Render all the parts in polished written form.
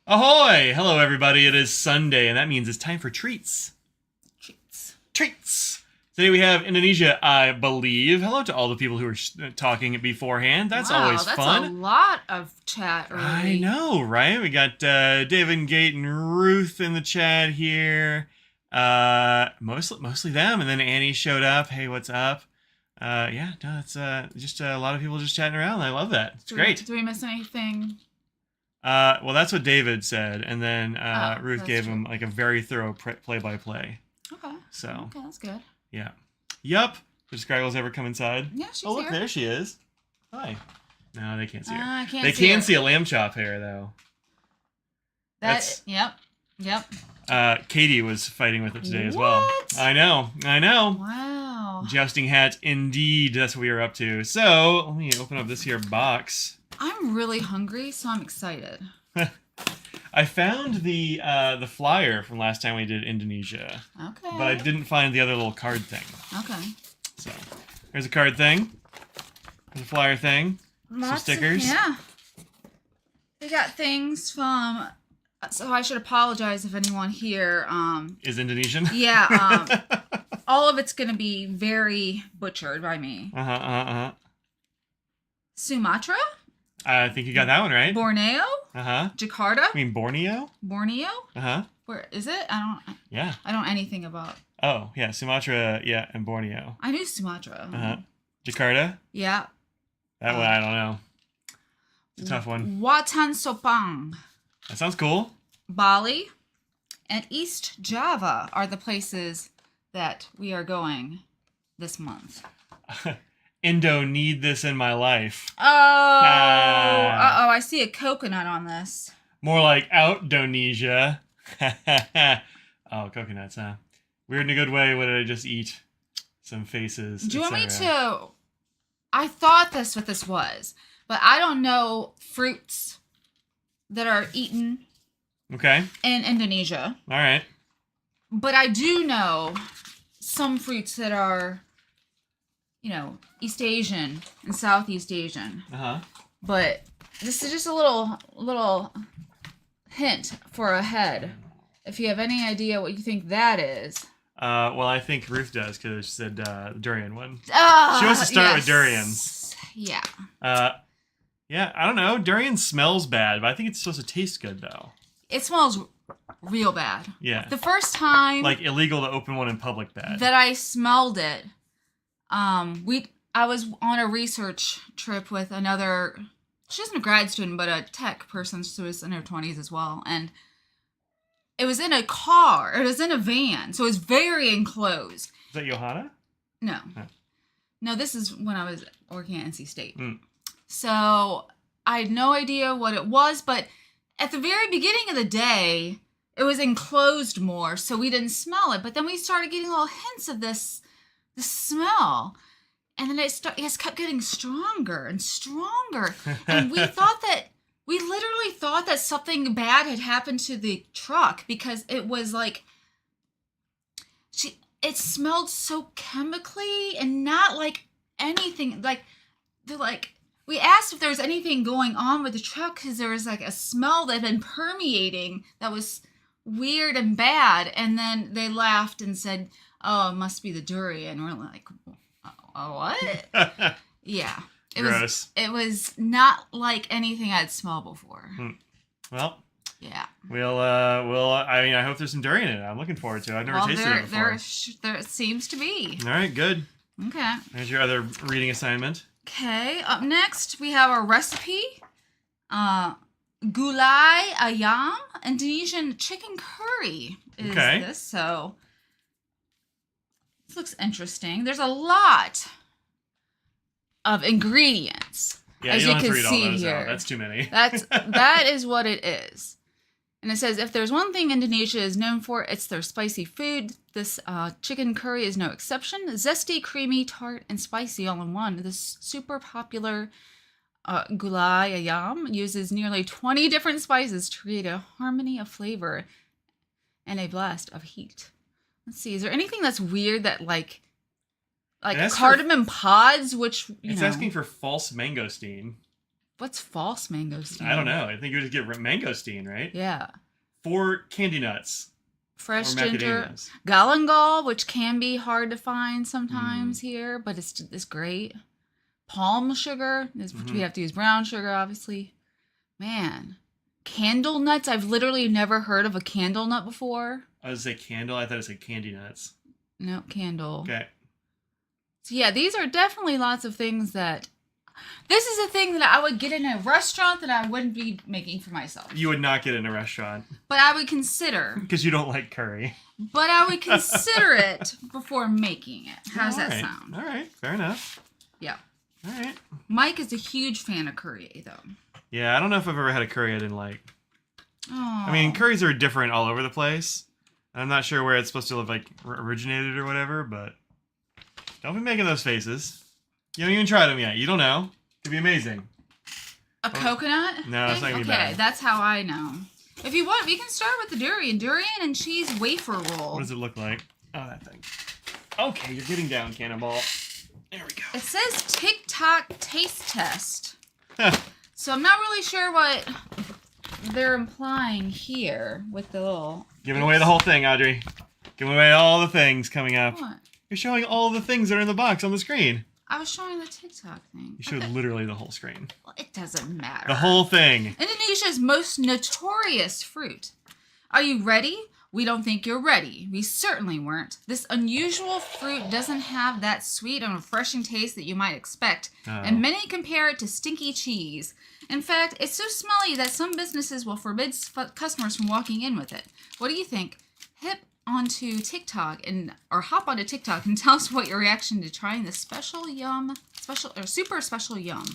Ahoy! Hello, everybody. It is Sunday, and that means it's time for treats. Treats. Treats! Today we have Indonesia, I believe. Hello to all the people who were talking beforehand. That's always fun. That's a lot of chat early. I know, right? We got David, Gate, and Ruth in the chat here. Mostly them, and then Annie showed up. Hey, what's up? It's just a lot of people just chatting around. I love that. It's great. Do we miss anything? Well, that's what David said, and then Ruth gave him like a very thorough play-by-play. Okay. So. Okay, that's good. Yeah. Yup. Does Scriggles ever come inside? Yeah, she's here. Oh, look, here. there she is. Hi. No, they can't see her. They can see a lamb chop hair, though. Yep. Katie was fighting with it today as well. I know. Wow. Jousting hat, indeed. That's what we were up to. So, let me open up this here box. I'm really hungry, so I'm excited. I found the flyer from last time we did Indonesia. Okay. But I didn't find the other little card thing. Okay. So, here's a card thing. Here's a flyer thing. Some stickers. Yeah. We got things from... So I should apologize if anyone here... is Indonesian? Yeah. All of it's going to be very butchered by me. Sumatra? I think you got that one right. Borneo? Jakarta? You mean Borneo? Borneo? Where is it? I don't know anything about. Oh, yeah, Sumatra, yeah, and Borneo. I knew Sumatra. Jakarta? Yeah. That one, I don't know. It's a tough one. Watan Sopang. That sounds cool. Bali and East Java are the places that we are going this month. Indo need this in my life. Oh, I see a coconut on this. More like Outdonesia. Oh, coconuts, huh? Weird in a good way. What did I just eat? Some faces. Do you want me to... I thought that's what this was, but I don't know fruits that are eaten in Indonesia. All right. But I do know some fruits that are... East Asian and Southeast Asian. But this is just a little hint for ahead. If you have any idea what you think that is. Well, I think Ruth does because she said durian one. She Oh, wants to start with durians. Yeah. Yeah, I don't know. Durian smells bad, but I think it's supposed to taste good though. It smells real bad. Yeah. The first time like illegal to open one in public bad. that I smelled it, I was on a research trip with another, she wasn't a grad student, but a tech person. She was in her 20s as well. And it was in a car. It was in a van. So it was very enclosed. Is that Johanna? No. No, this is when I was working at NC State. So I had no idea what it was, but at the very beginning of the day, it was enclosed more, so we didn't smell it. But then we started getting little hints of this smell. And then it just kept getting stronger and stronger. And we literally thought that something bad had happened to the truck because it was like, it smelled so chemically and not like anything. We asked if there was anything going on with the truck because there was like a smell that had been permeating that was weird and bad. And then they laughed and said, oh, it must be the durian. We're like... Oh, what? Yeah. Gross. It was not like anything I'd smelled before. Well. Yeah. I hope there's some durian in it. I'm looking forward to it. I've never tasted it before. There seems to be. All right, good. Okay. There's your other reading assignment. Okay. Up next, we have our recipe. Gulai ayam, Indonesian chicken curry is this. So... this looks interesting. There's a lot of ingredients, as you can see here. That's too many. That is what it is. And it says, if there's one thing Indonesia is known for, it's their spicy food. This chicken curry is no exception. Zesty, creamy, tart, and spicy all in one. This super popular gulai ayam uses nearly 20 different spices to create a harmony of flavor and a blast of heat. Let's see. Is there anything that's weird that like cardamom pods, which it's asking for false mangosteen. What's false mangosteen? I don't know. I think you would just get mangosteen, right? Yeah. 4 candy nuts. Fresh or ginger. macadamias. Galangal, which can be hard to find sometimes here, but it's great. Palm sugar. We have to use brown sugar, obviously. Man. Candle nuts. I've literally never heard of a candle nut before. I was going to say candle. I thought it said candy nuts. No, candle. Okay. So yeah, these are definitely lots of things that... This is a thing that I would get in a restaurant that I wouldn't be making for myself. You would not get in a restaurant. But I would consider. Because you don't like curry. But I would consider it before making it. How does that sound? All right. Fair enough. Yeah. All right. Mike is a huge fan of curry, though. Yeah, I don't know if I've ever had a curry I didn't like. Oh. I mean, curries are different all over the place. I'm not sure where it's supposed to have, like, originated or whatever, but don't be making those faces. You haven't even tried them yet. You don't know. Could be amazing. A coconut? No, it's not gonna be bad. Okay, that's how I know. If you want, we can start with the durian and cheese wafer roll. What does it look like? Oh, that thing. Okay, you're getting down, Cannonball. There we go. It says TikTok taste test. So I'm not really sure what they're implying here with the little... Giving away the whole thing, Audrey. Giving away all the things coming up. What? You're showing all the things that are in the box on the screen. I was showing the TikTok thing. You showed literally the whole screen. Well, it doesn't matter. The whole thing. Indonesia's most notorious fruit. Are you ready? We don't think you're ready. We certainly weren't. This unusual fruit doesn't have that sweet and refreshing taste that you might expect, and many compare it to stinky cheese. In fact, it's so smelly that some businesses will forbid customers from walking in with it. What do you think? Hop onto TikTok and tell us what your reaction to trying this super special yum.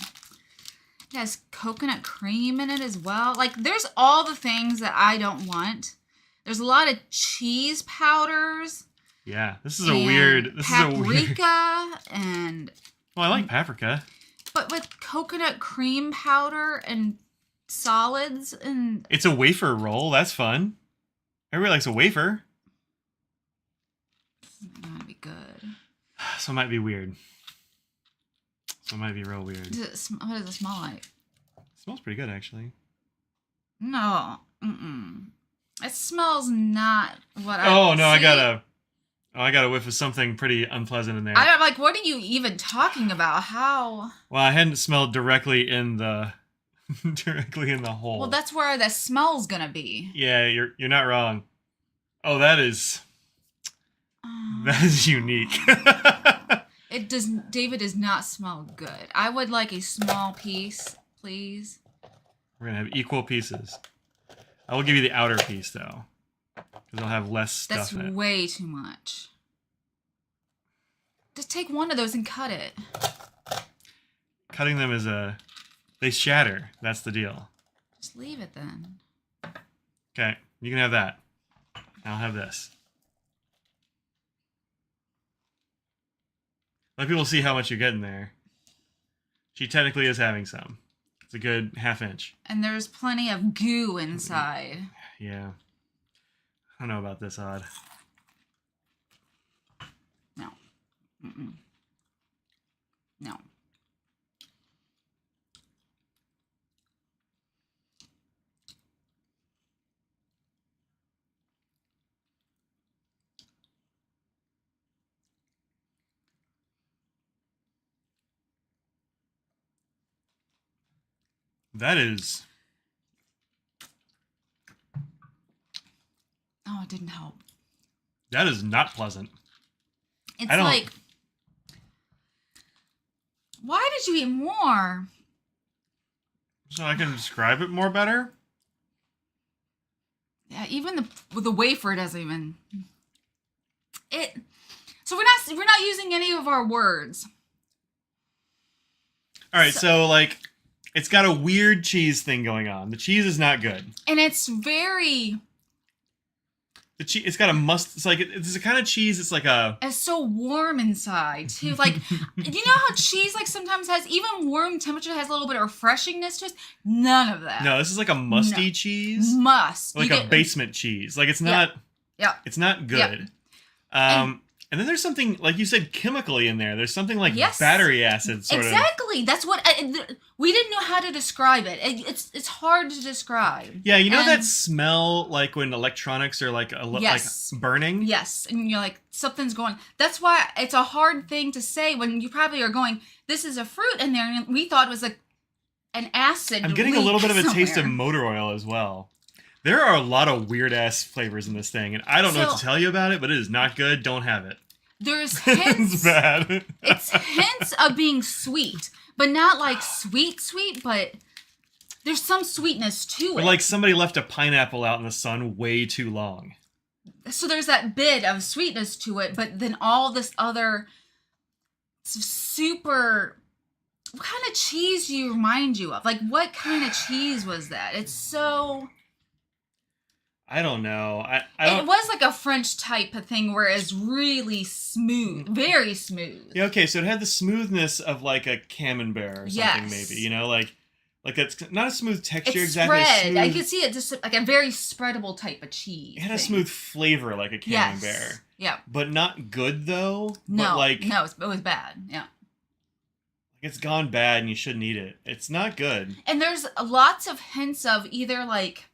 It has coconut cream in it as well. Like, there's all the things that I don't want. There's a lot of cheese powders. Yeah, this is a weird... Paprika and... Well, I like paprika. But with coconut cream powder and solids and... It's a wafer roll. That's fun. Everybody likes a wafer. This is gonna be good. So it might be weird. So it might be real weird. What does it smell like? It smells pretty good, actually. No. Mm-mm. It smells not what I... Oh, no, I got a whiff of something pretty unpleasant in there. I don't, like, what are you even talking about? How? Well, I hadn't smelled directly in the hole. Well, that's where the smell's gonna be. Yeah, you're not wrong. Oh, that is unique. David does not smell good. I would like a small piece, please. We're gonna have equal pieces. I will give you the outer piece though, because I'll have less stuff in it. That's way too much. Just take one of those and cut it. Cutting them is they shatter. That's the deal. Just leave it then. Okay, you can have that. I'll have this. Let people see how much you get in there. She technically is having some. It's a good half-inch. And there's plenty of goo inside. Yeah. I don't know about this, Odd. No. Mm-mm. No. That is... Oh, it didn't help. That is not pleasant. It's like... Why did you eat more? So I can describe it more better? Yeah, even the wafer doesn't even... So we're not using any of our words. All right, so like... It's got a weird cheese thing going on. The cheese is not good. And it's very... It's got a must... It's like... It's the kind of cheese, it's like a... It's so warm inside, too. Like, you know how cheese, like, sometimes has... Even warm temperature has a little bit of refreshingness to it? None of that. No, this is like a musty cheese. Must. Like a basement cheese. Like, it's not... Yeah. It's not good. Yeah. And then there's something, like you said, chemically in there. There's something like Yes. battery acid sort of. Exactly. That's what we didn't know how to describe it. It's hard to describe. Yeah, you know that smell like when electronics are like Yes. like burning? Yes, and you're like, something's going. That's why it's a hard thing to say when you probably are going, this is a fruit in there, and we thought it was like an acid. I'm getting a little bit of a taste of somewhere. motor oil as well. There are a lot of weird ass flavors in this thing, and I don't know what to tell you about it, but it is not good. Don't have it. There's hints. It's bad. It's hints of being sweet, but not like sweet, but there's some sweetness to But it. like somebody left a pineapple out in the sun way too long. So there's that bit of sweetness to it, but then all this other super. What kind of cheese do you remind you of? Like, what kind of cheese was that? It's so. I don't know. I It was like a French type of thing where it's really smooth, very smooth. Yeah, okay, so it had the smoothness of like a camembert or something, maybe. You know, like it's not a smooth texture It's exactly. spread. I could see it just like a very spreadable type of cheese. It had a smooth flavor like a camembert. Yes. Yeah. But not good though. No. But like no, it was bad. Yeah. it's gone bad and you shouldn't eat it. It's not good. And there's lots of hints of either like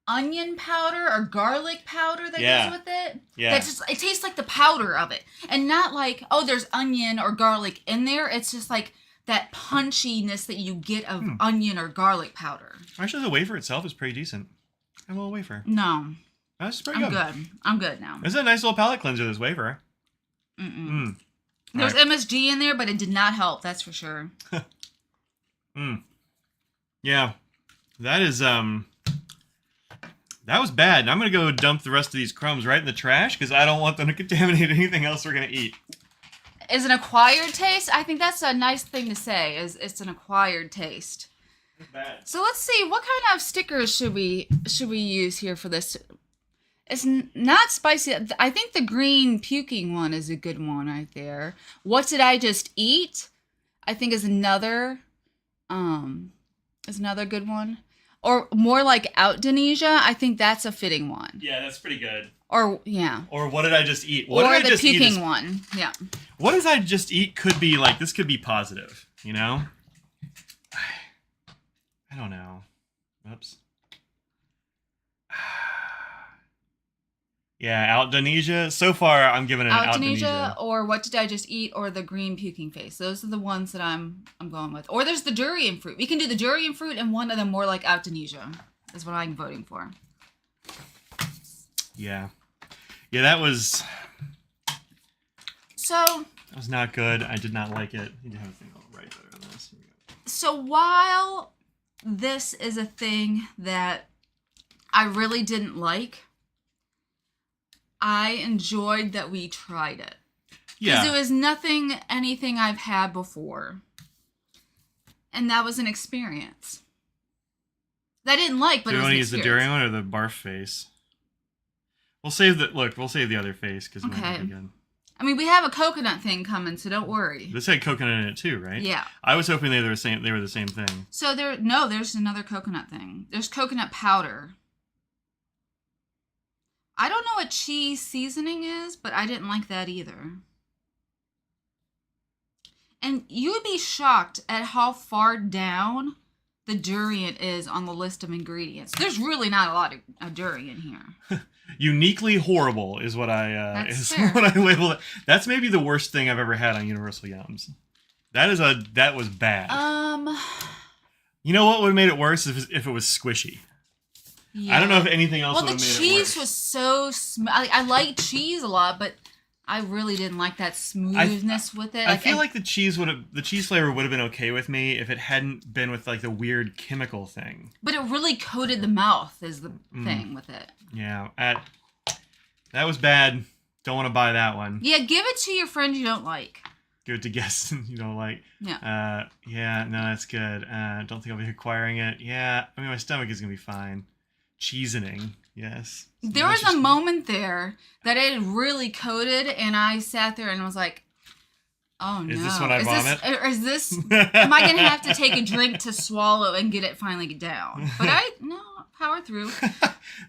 onion powder or garlic powder that goes with it. Yeah. That just it tastes like the powder of it. And not like, oh, there's onion or garlic in there. It's just like that punchiness that you get of onion or garlic powder. Actually, the wafer itself is pretty decent. A little wafer. No. That's pretty good. I'm good now. This is a nice little palate cleanser, this wafer. There's MSG in there, but it did not help, that's for sure. Yeah. That is that was bad. And I'm going to go dump the rest of these crumbs right in the trash because I don't want them to contaminate anything else we're going to eat. Is an acquired taste? I think that's a nice thing to say, is it's an acquired taste. It's bad. So let's see, what kind of stickers should we use here for this? It's not spicy. I think the green puking one is a good one right there. What did I just eat? I think is another good one. Or more like Indonesia, I think that's a fitting one. Yeah, that's pretty good. Or yeah. Or what did I just eat? What or did I the just eat puking one. Yeah. What did I just eat could be like, this could be positive, you know? I don't know. Oops. Yeah, Indonesia. So far, I'm giving it an Indonesia. Or what did I just eat? Or the green puking face. Those are the ones that I'm going with. Or there's the durian fruit. We can do the durian fruit and one of them more like Indonesia. Is what I'm voting for. Yeah. Yeah, that was not good. I did not like it. I need to have a thing all right there on this. Here we go. So while this is a thing that I really didn't like, I enjoyed that we tried it. Yeah. Because it was anything I've had before. And that was an experience. That I didn't like, but Do it you was want an to use the experience. durian one or the barf face? We'll save the other face because it might be good. I mean, we have a coconut thing coming, so don't worry. This had coconut in it too, right? Yeah. I was hoping they were the same thing. So there's another coconut thing. There's coconut powder. I don't know what cheese seasoning is, but I didn't like that either. And you would be shocked at how far down the durian is on the list of ingredients. There's really not a lot of durian here. Uniquely horrible is what I what I label it. That's maybe the worst thing I've ever had on Universal Yums. That was bad. You know what would have made it worse if it was squishy. Yeah. I don't know if anything else would have made it worse. Well, the cheese was so I like cheese a lot, but I really didn't like that smoothness with it. I feel like the cheese flavor would have been okay with me if it hadn't been with like the weird chemical thing. But it really coated the mouth is the thing with it. Yeah, that was bad. Don't want to buy that one. Yeah, give it to your friend you don't like. Give it to guests you don't like. Yeah. Yeah, no, that's good. Don't think I'll be acquiring it. Yeah, I mean, my stomach is going to be fine. Cheesening, yes. There was a moment there that it had really coated, and I sat there and was like, oh no. Is this when I vomit? Am I going to have to take a drink to swallow and get it finally down? But power through.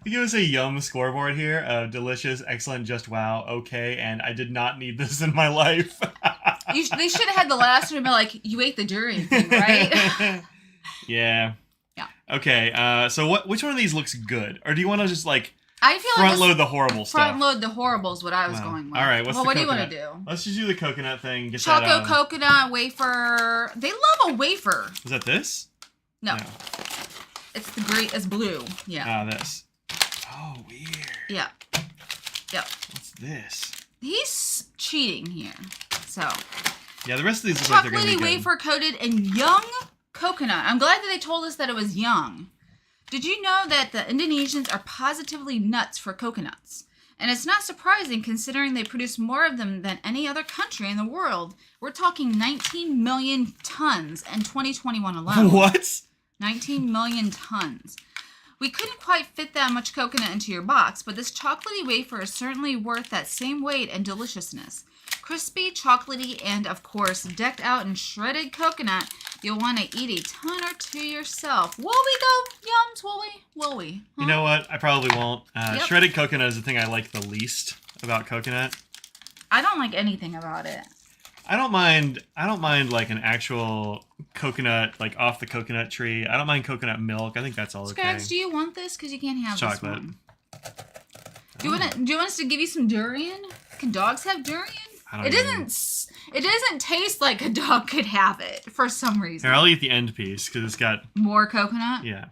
You give us a yum scoreboard here of delicious, excellent, just wow, okay, and I did not need this in my life. They should have had the last one and been like, you ate the durian thing, right? Yeah. Yeah. Okay, so which one of these looks good? Or do you want to just, like, I feel front load the horrible stuff? Front load the horrible is what I was going with. All right, what do you want to do? Let's just do the coconut thing. Get Choco that, coconut wafer. They love a wafer. Is that this? No. It's the great. It's blue. Yeah. Ah, this. Oh, weird. Yeah. Yep. What's this? He's cheating here. So. Yeah, the rest of these look like they're going to be Chocolatey good. wafer coated in young coconut. I'm glad that they told us that it was young. Did you know that the Indonesians are positively nuts for coconuts? And it's not surprising considering they produce more of them than any other country in the world. We're talking 19 million tons in 2021 alone. What? 19 million tons. We couldn't quite fit that much coconut into your box, but this chocolatey wafer is certainly worth that same weight and deliciousness. Crispy, chocolatey, and of course, decked out in shredded coconut. You'll want to eat a ton or two yourself. Will we go, Yums? Will we? Will we? Huh? You know what? I probably won't. Yep. Shredded coconut is the thing I like the least about coconut. I don't like anything about it. I don't mind like an actual coconut, like off the coconut tree. I don't mind coconut milk. I think that's all Scrags, okay. do you want this? Because you can't have Chocolate. this one. Do you want us to give you some durian? Can dogs have durian? I don't know. It doesn't taste like a dog could have it for some reason. Here, I'll eat the end piece because it's got more coconut. Yeah,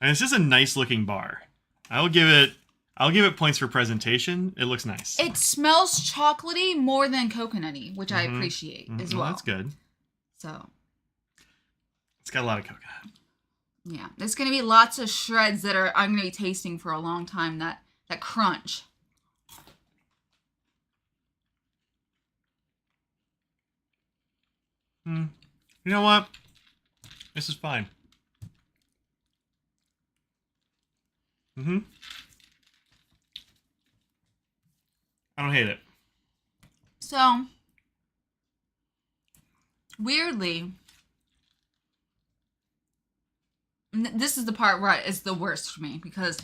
and it's just a nice looking bar. I'll give it points for presentation. It looks nice. It smells chocolatey more than coconutty, which I appreciate as well. That's good. So it's got a lot of coconut. Yeah, there's gonna be lots of shreds that I'm gonna be tasting for a long time. That crunch. You know what? This is fine. I don't hate it. So, weirdly, this is the part where it's the worst for me because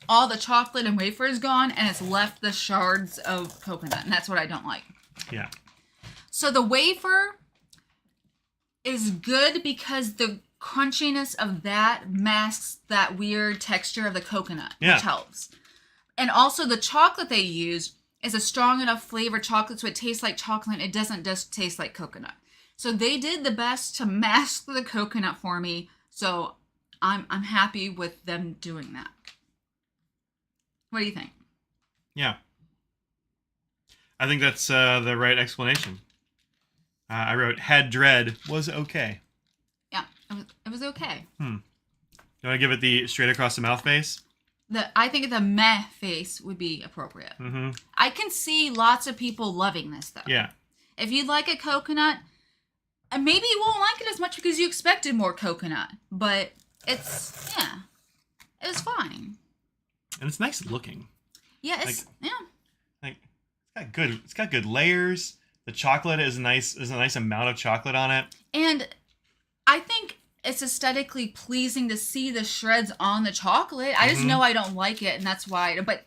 all the chocolate and wafer is gone and it's left the shards of coconut, and that's what I don't like. Yeah. So the wafer is good because the crunchiness of that masks that weird texture of the coconut, which helps. And also the chocolate they use is a strong enough flavor chocolate so it tastes like chocolate. It doesn't just taste like coconut. So they did the best to mask the coconut for me. So I'm happy with them doing that. What do you think? Yeah. I think that's the right explanation. I wrote, had dread, was okay. Yeah, it was okay. You want to give it the straight across the mouth face? I think the meh face would be appropriate. I can see lots of people loving this, though. Yeah. If you like a coconut, maybe you won't like it as much because you expected more coconut. But it was fine. And it's nice looking. Yeah, It's got good layers. The chocolate is nice. There's a nice amount of chocolate on it. And I think it's aesthetically pleasing to see the shreds on the chocolate. I just know I don't like it, and that's why. But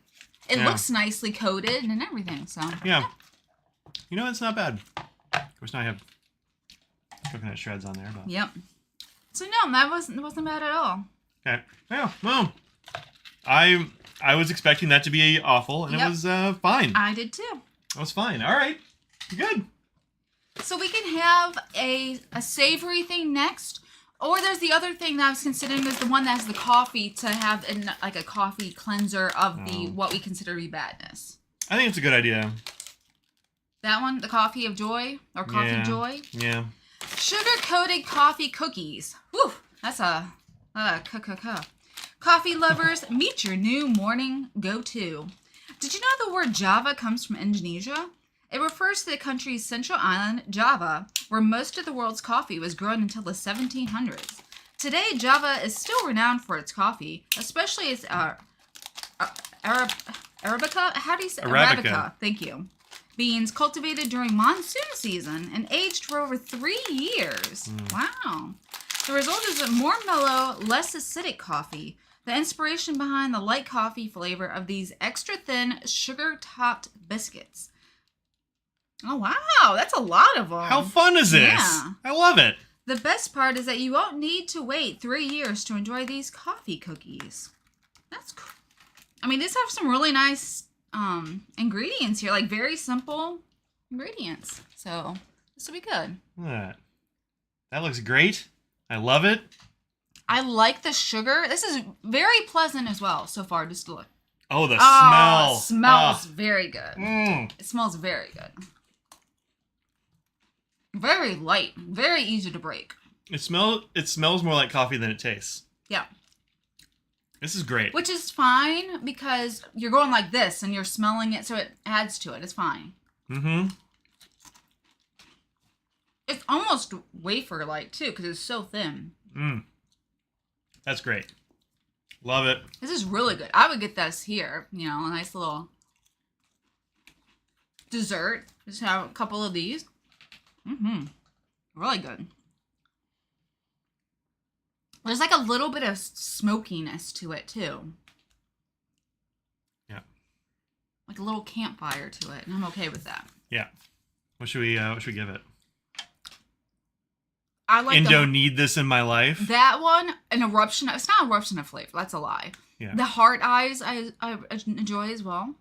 it looks nicely coated and everything. So yeah. You know, it's not bad. Of course, now I have coconut shreds on there. But. Yep. So no, that wasn't bad at all. Okay. Yeah. Well, I was expecting that to be awful, and it was fine. I did too. It was fine. All right. Good. So we can have a savory thing next. Or there's the other thing that I was considering is the one that has the coffee to have like a coffee cleanser of the what we consider to be badness. I think it's a good idea. That one, the coffee of joy or coffee joy. Yeah. Sugar-coated coffee cookies. Whew, that's a Coffee lovers, meet your new morning go-to. Did you know the word Java comes from Indonesia? It refers to the country's central island, Java, where most of the world's coffee was grown until the 1700s. Today, Java is still renowned for its coffee, especially its Arabica. How do you say Arabica? Thank you. Beans cultivated during monsoon season and aged for over 3 years. Wow. The result is a more mellow, less acidic coffee. The inspiration behind the light coffee flavor of these extra thin, sugar-topped biscuits. Oh, wow. That's a lot of them. How fun is this? Yeah. I love it. The best part is that you won't need to wait 3 years to enjoy these coffee cookies. That's cool. I mean, these have some really nice ingredients here, like very simple ingredients. So this will be good. Look at that. That looks great. I love it. I like the sugar. This is very pleasant as well so far. Just look. Oh, the smell. It smells very good. Mm. It smells very good. Very light. Very easy to break. It smells more like coffee than it tastes. Yeah. This is great. Which is fine because you're going like this and you're smelling it, so it adds to it. It's fine. Mm-hmm. It's almost wafer-like, too, because it's so thin. Mm. That's great. Love it. This is really good. I would get this here. You know, a nice little dessert. Just have a couple of these. Mm-hmm. Really good. There's like a little bit of smokiness to it, too. Yeah. Like a little campfire to it, and I'm okay with that. Yeah. What should we give it? I like Need this in my life. that one. An eruption. It's not an eruption of flavor. That's a lie. Yeah. The heart eyes I enjoy as well.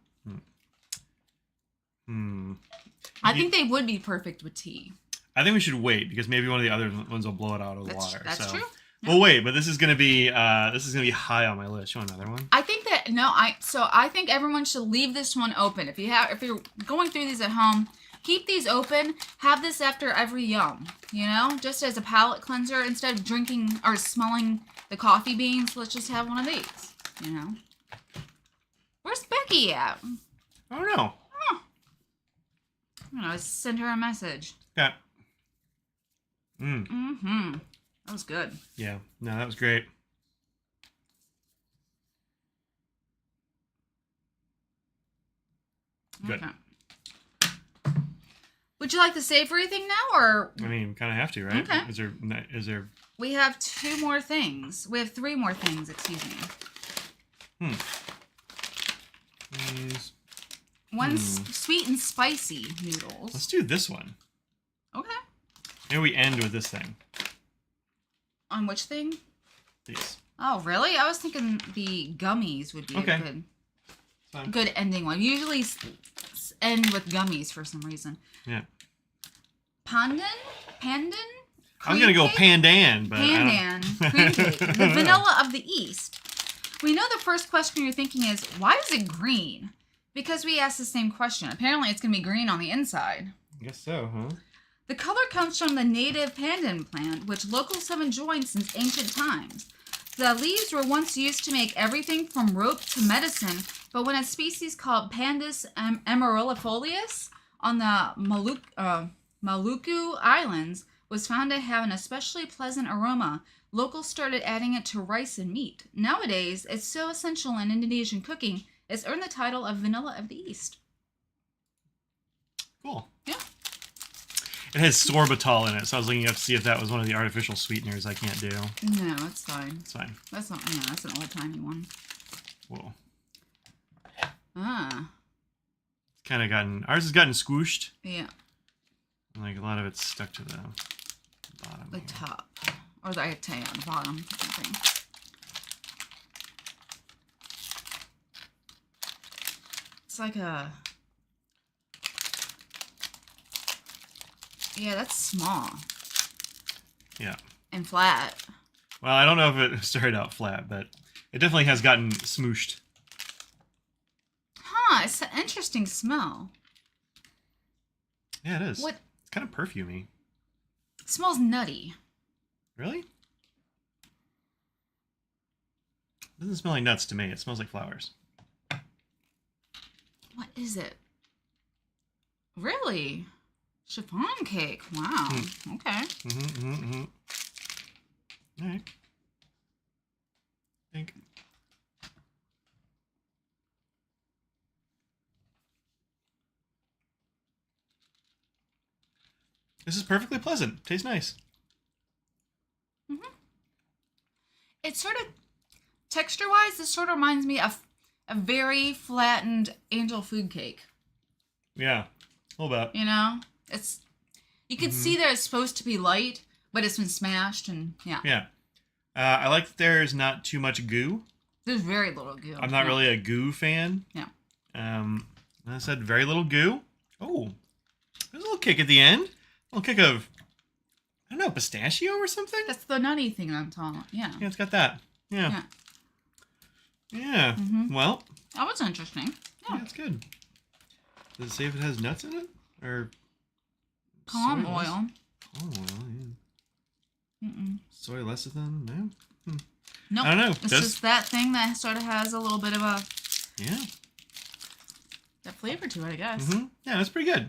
I think they would be perfect with tea. I think we should wait because maybe one of the other ones will blow it out of the water. That's true. Yeah. Well, wait, but this is gonna be high on my list. You want another one? I think that I think everyone should leave this one open. If you're going through these at home, keep these open. Have this after every yum. You know, just as a palate cleanser instead of drinking or smelling the coffee beans. Let's just have one of these. You know. Where's Becky at? I don't know. I'm gonna send her a message. Yeah. That was good. Yeah. No, that was great. Good. Okay. Would you like the savory thing now, or? I mean, kind of have to, right? Okay. Is there? We have 2 more things. We have 3 more things. Excuse me. Please. One's sweet and spicy noodles. Let's do this one. Okay. Maybe we end with this thing. On which thing? These. Oh, really? I was thinking the gummies would be a good ending one. Usually end with gummies for some reason. Yeah. Pandan? I was gonna go Pandan, but Pandan cream cake, the vanilla of the East. We know the first question you're thinking is, why is it green? Because we asked the same question. Apparently, it's gonna be green on the inside. I guess so, huh? The color comes from the native pandan plant, which locals have enjoyed since ancient times. The leaves were once used to make everything from rope to medicine, but when a species called Pandus amarillifolius on the Maluku Islands was found to have an especially pleasant aroma, locals started adding it to rice and meat. Nowadays, it's so essential in Indonesian cooking, it's earned the title of vanilla of the East. Cool. Yeah. It has sorbitol in it, so I was looking up to see if that was one of the artificial sweeteners I can't do. No, it's fine. It's fine. That's not. Yeah, that's an old timey one. Whoa. Ah. Kind of gotten. Ours has gotten squooshed. Yeah. Like a lot of it's stuck to the bottom. The top, or I'd say on the bottom. Something. It's like a. Yeah, that's small. Yeah. And flat. Well, I don't know if it started out flat, but it definitely has gotten smooshed. Huh, it's an interesting smell. Yeah, it is. What? It's kind of perfumey. It smells nutty. Really? It doesn't smell like nuts to me. It smells like flowers. What is it? Really? Chiffon cake. Wow. Okay. All right. Think. This is perfectly pleasant. Tastes nice. It's sort of, texture-wise, this sort of reminds me of a very flattened angel food cake. Yeah, a little bit. You know? It's, you can see that it's supposed to be light, but it's been smashed and, yeah. Yeah. I like that there's not too much goo. There's very little goo. I'm not really a goo fan. Yeah. I said very little goo. Oh, there's a little kick at the end. A little kick of, I don't know, pistachio or something? That's the nutty thing I'm talking about. Yeah. Yeah, it's got that. Yeah. Well. That was interesting. Yeah, it's good. Does it say if it has nuts in it? Or palm oil. Palm oil, yeah. Soy lecithin? No? Nope. I don't know. It's just that thing that sort of has a little bit of a... Yeah. That flavor to it, I guess. Yeah, that's pretty good.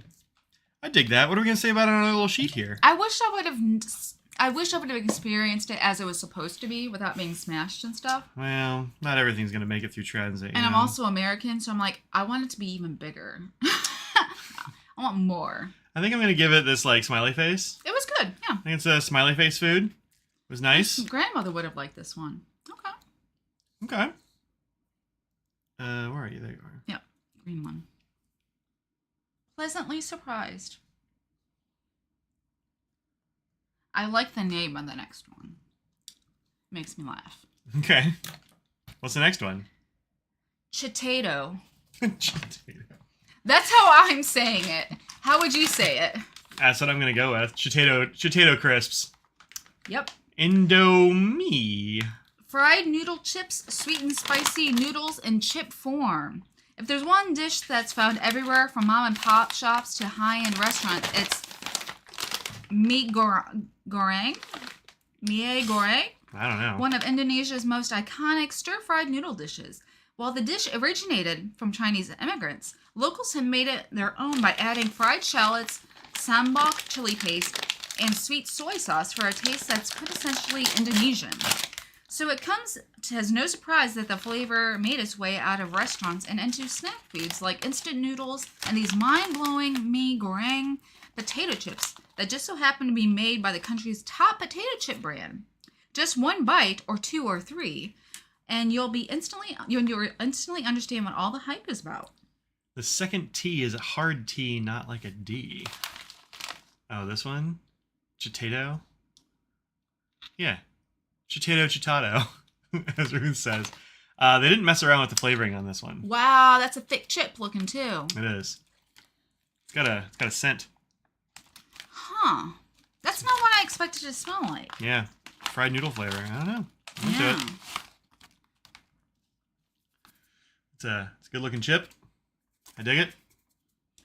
I dig that. What are we going to say about our little sheet here? I wish I would have experienced it as it was supposed to be without being smashed and stuff. Well, not everything's going to make it through transit. And I'm also American, so I'm like, I want it to be even bigger. I want more. I think I'm going to give it this, like, smiley face. It was good, yeah. I think it's a smiley face food. It was nice. My grandmother would have liked this one. Okay. Where are you? There you are. Yep, green one. Pleasantly surprised. I like the name of the next one. Makes me laugh. Okay. What's the next one? Chitato. Chitato. That's how I'm saying it. How would you say it? That's what I'm going to go with. Chitato crisps. Yep. Indomie. Fried noodle chips, sweet and spicy noodles in chip form. If there's one dish that's found everywhere from mom and pop shops to high-end restaurants, it's mie goreng? Mie goreng? I don't know. One of Indonesia's most iconic stir-fried noodle dishes. While the dish originated from Chinese immigrants, locals have made it their own by adding fried shallots, sambal chili paste, and sweet soy sauce for a taste that's quintessentially Indonesian. So it comes as no surprise that the flavor made its way out of restaurants and into snack foods like instant noodles and these mind-blowing mie goreng potato chips that just so happen to be made by the country's top potato chip brand. Just one bite, or two or three, and you'll instantly understand what all the hype is about. The second T is a hard T, not like a D. Oh, this one? Chitato? Yeah. Chitato, as Ruth says. They didn't mess around with the flavoring on this one. Wow, that's a thick chip looking too. It is. It's got a scent. Huh. That's not what I expected it to smell like. Yeah. Fried noodle flavor. I don't know. I'm into it. It's a good looking chip. I dig it.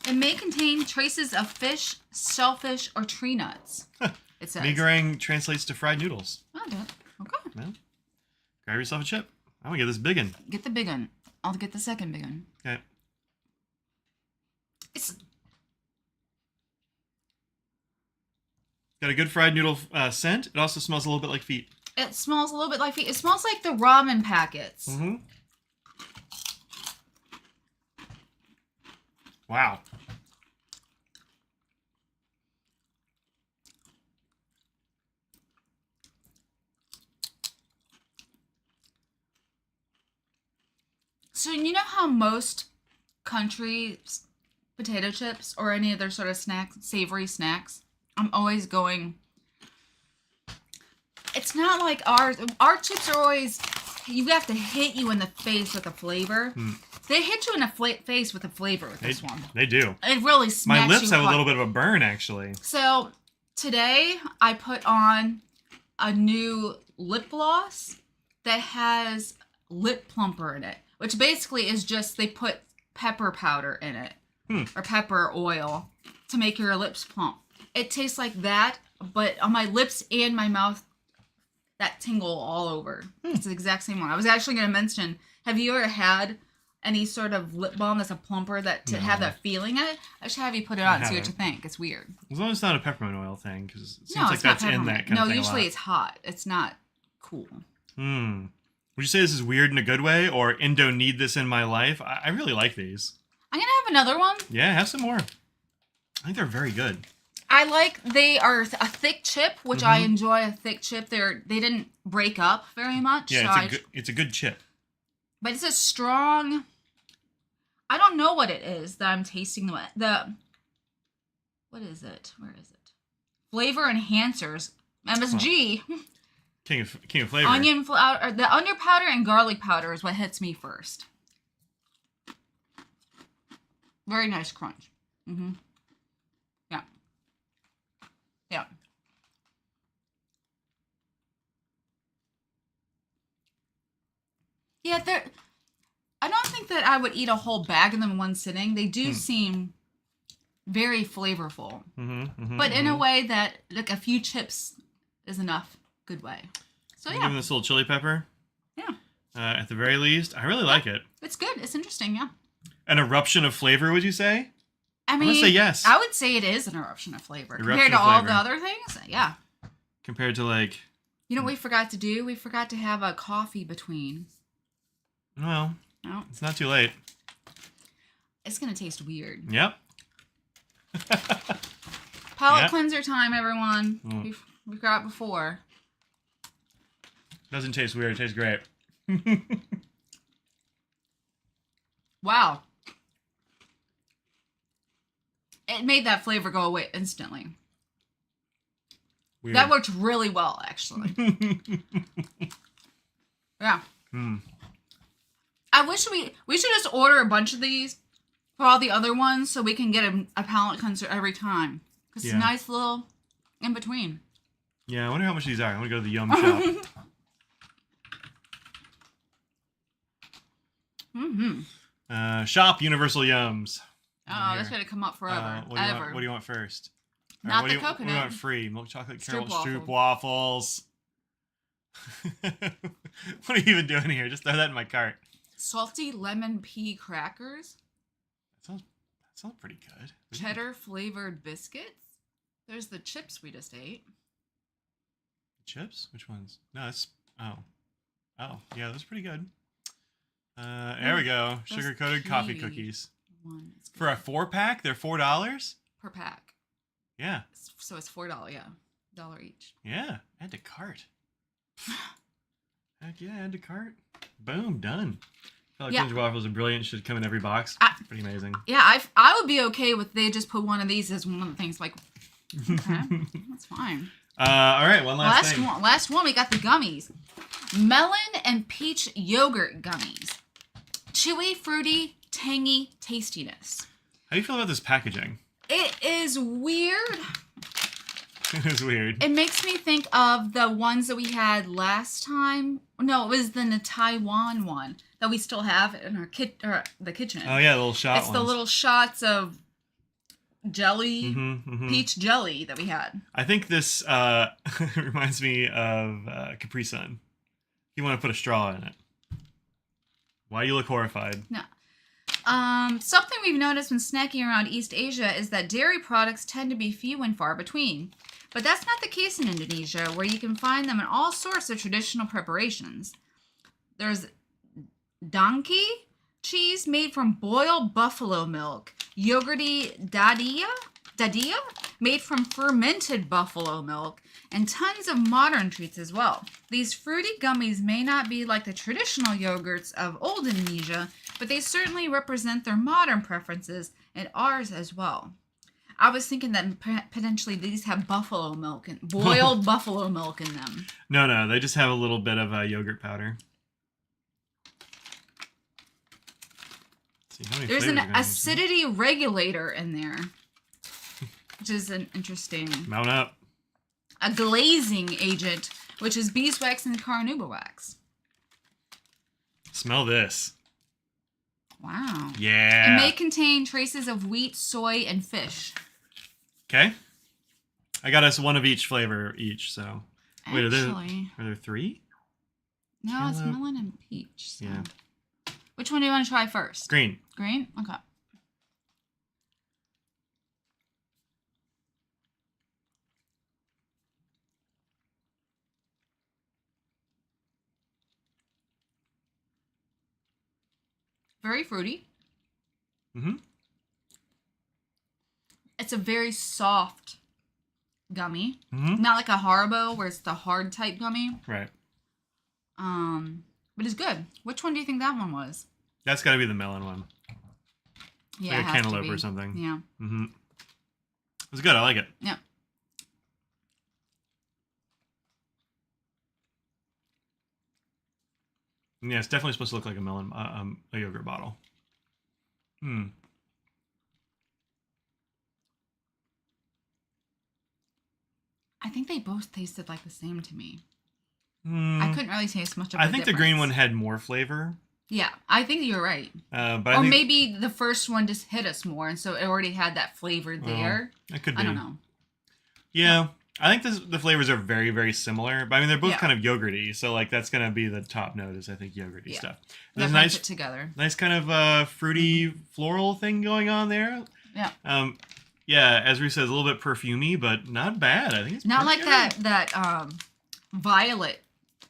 It may contain traces of fish, shellfish, or tree nuts. It says. Mie goreng translates to fried noodles. Oh, okay. Well, grab yourself a chip. I'm gonna get this big one. Get the big one. I'll get the second big one. Okay. It's got a good fried noodle scent. It also smells a little bit like feet. It smells a little bit like feet. It smells like the ramen packets. Mm-hmm. Wow. So you know how most countries potato chips or any other sort of snacks, savory snacks, I'm always going, it's not like ours. Our chips are always, you have to hit you in the face with the flavor. They hit you in the face with the flavor with this one. They do. It really smacks you. My lips have hard. a little bit of a burn, actually. So today I put on a new lip gloss that has lip plumper in it, which basically is just they put pepper powder in it or pepper oil to make your lips plump. It tastes like that, but on my lips and my mouth, that tingle all over. It's the exact same one. I was actually going to mention, have you ever had any sort of lip balm that's a plumper that to have that feeling in it? I should have you put it on and see what you think. It's weird. As long as it's not a peppermint oil thing, because it seems like that's in that kind of thing. No, usually it's hot. It's not cool. Would you say this is weird in a good way, or Indo need this in my life? I really like these. I'm going to have another one. Yeah, have some more. I think they're very good. They are a thick chip, which I enjoy a thick chip. They didn't break up very much. Yeah, it's a good chip. But it's a strong. I don't know what it is that I'm tasting. What is it? Where is it? Flavor enhancers. MSG. King of flavor. Onion powder. The onion powder and garlic powder is what hits me first. Very nice crunch. Mm-hmm. Yeah. Yeah. Yeah, I don't think that I would eat a whole bag of them in one sitting. They do seem very flavorful. But in a way that, like, a few chips is enough. Good way. So, Give them this little chili pepper. Yeah. At the very least. I really like it. It's good. It's interesting, yeah. An eruption of flavor, would you say? I mean, I'm gonna say yes. I would say it is an eruption of flavor. Compared to all the other things, yeah. Compared to, like... You know what we forgot to do? We forgot to have a coffee between. Well, no. It's not too late. It's going to taste weird. Yep. Palate cleanser time, everyone. We've got it before. Doesn't taste weird. It tastes great. Wow. It made that flavor go away instantly. Weird. That worked really well, actually. Yeah. I wish we should just order a bunch of these for all the other ones so we can get a palate cleanser every time. Because it's a nice little in between. Yeah, I wonder how much these are. I want to go to the Yum shop. Shop Universal Yums. Oh, that's going to come up forever. What do you want first? Not the What coconut. do you want free? Milk chocolate caramel Stroop stroop waffles. What are you even doing here? Just throw that in my cart. Salty lemon pea crackers. That sounds pretty good. Cheddar flavored biscuits. There's the chips we just ate. Chips? Which ones? No, it's... Oh, yeah, that's pretty good. There we go. Sugar-coated coffee cookies. For a 4-pack, they're $4? Per pack. Yeah. So it's $4, yeah. $1 each. Yeah. Add to cart. Heck yeah, add to cart. Boom, done. I feel like these waffles are brilliant. Should come in every box. Pretty amazing. Yeah, I would be okay with they just put one of these as one of the things. Like, okay, that's fine. All right, one last thing. Last one, we got the gummies. Melon and peach yogurt gummies. Chewy, fruity, tangy tastiness. How do you feel about this packaging? It is weird. It is weird. It makes me think of the ones that we had last time. No, it was the Taiwan one that we still have in our the kitchen. Oh yeah, the little shot. It's the little shots of jelly, peach jelly that we had. I think this reminds me of Capri Sun. You want to put a straw in it. Why you look horrified? No. Something we've noticed when snacking around East Asia is that dairy products tend to be few and far between. But that's not the case in Indonesia, where you can find them in all sorts of traditional preparations. There's donkey cheese made from boiled buffalo milk, yogurty dadia made from fermented buffalo milk, and tons of modern treats as well. These fruity gummies may not be like the traditional yogurts of old Indonesia, but they certainly represent their modern preferences and ours as well. I was thinking that potentially these have buffalo milk and boiled buffalo milk in them. No, they just have a little bit of yogurt powder. Let's see, how many There's an flavors acidity regulator in there, which is an interesting. Mount up. A glazing agent, which is beeswax and carnauba wax. Smell this. Wow. Yeah. It may contain traces of wheat, soy, and fish. Okay. I got us one of each flavor each, so. Wait, are there 3? No, it's melon and peach. So. Yeah. Which one do you want to try first? Green. Green? Okay. Very fruity. Mm-hmm. It's a very soft gummy. Mm-hmm. Not like a Haribo where it's the hard type gummy. Right. But it's good. Which one do you think that one was? That's got to be the melon one. Yeah, like it a has cantaloupe to be. or something. Yeah. Mm-hmm. It's good. I like it. Yeah. Yeah, it's definitely supposed to look like a melon, a yogurt bottle. I think they both tasted like the same to me. Mm. I couldn't really taste much of I the think difference. the green one had more flavor. Yeah, I think you're right. But Or I think, maybe the first one just hit us more, and so it already had that flavor there. It could be. I don't know. Yeah, I think the flavors are very, very similar. But I mean, they're both Yeah. kind of yogurty, so like that's gonna be the top note. Is I think yogurty stuff. There's Definitely nice, fit together. nice kind of fruity floral thing going on there. Yeah. Yeah, as Ruth says, a little bit perfumey, but not bad. I think it's Not pretty like good. that violet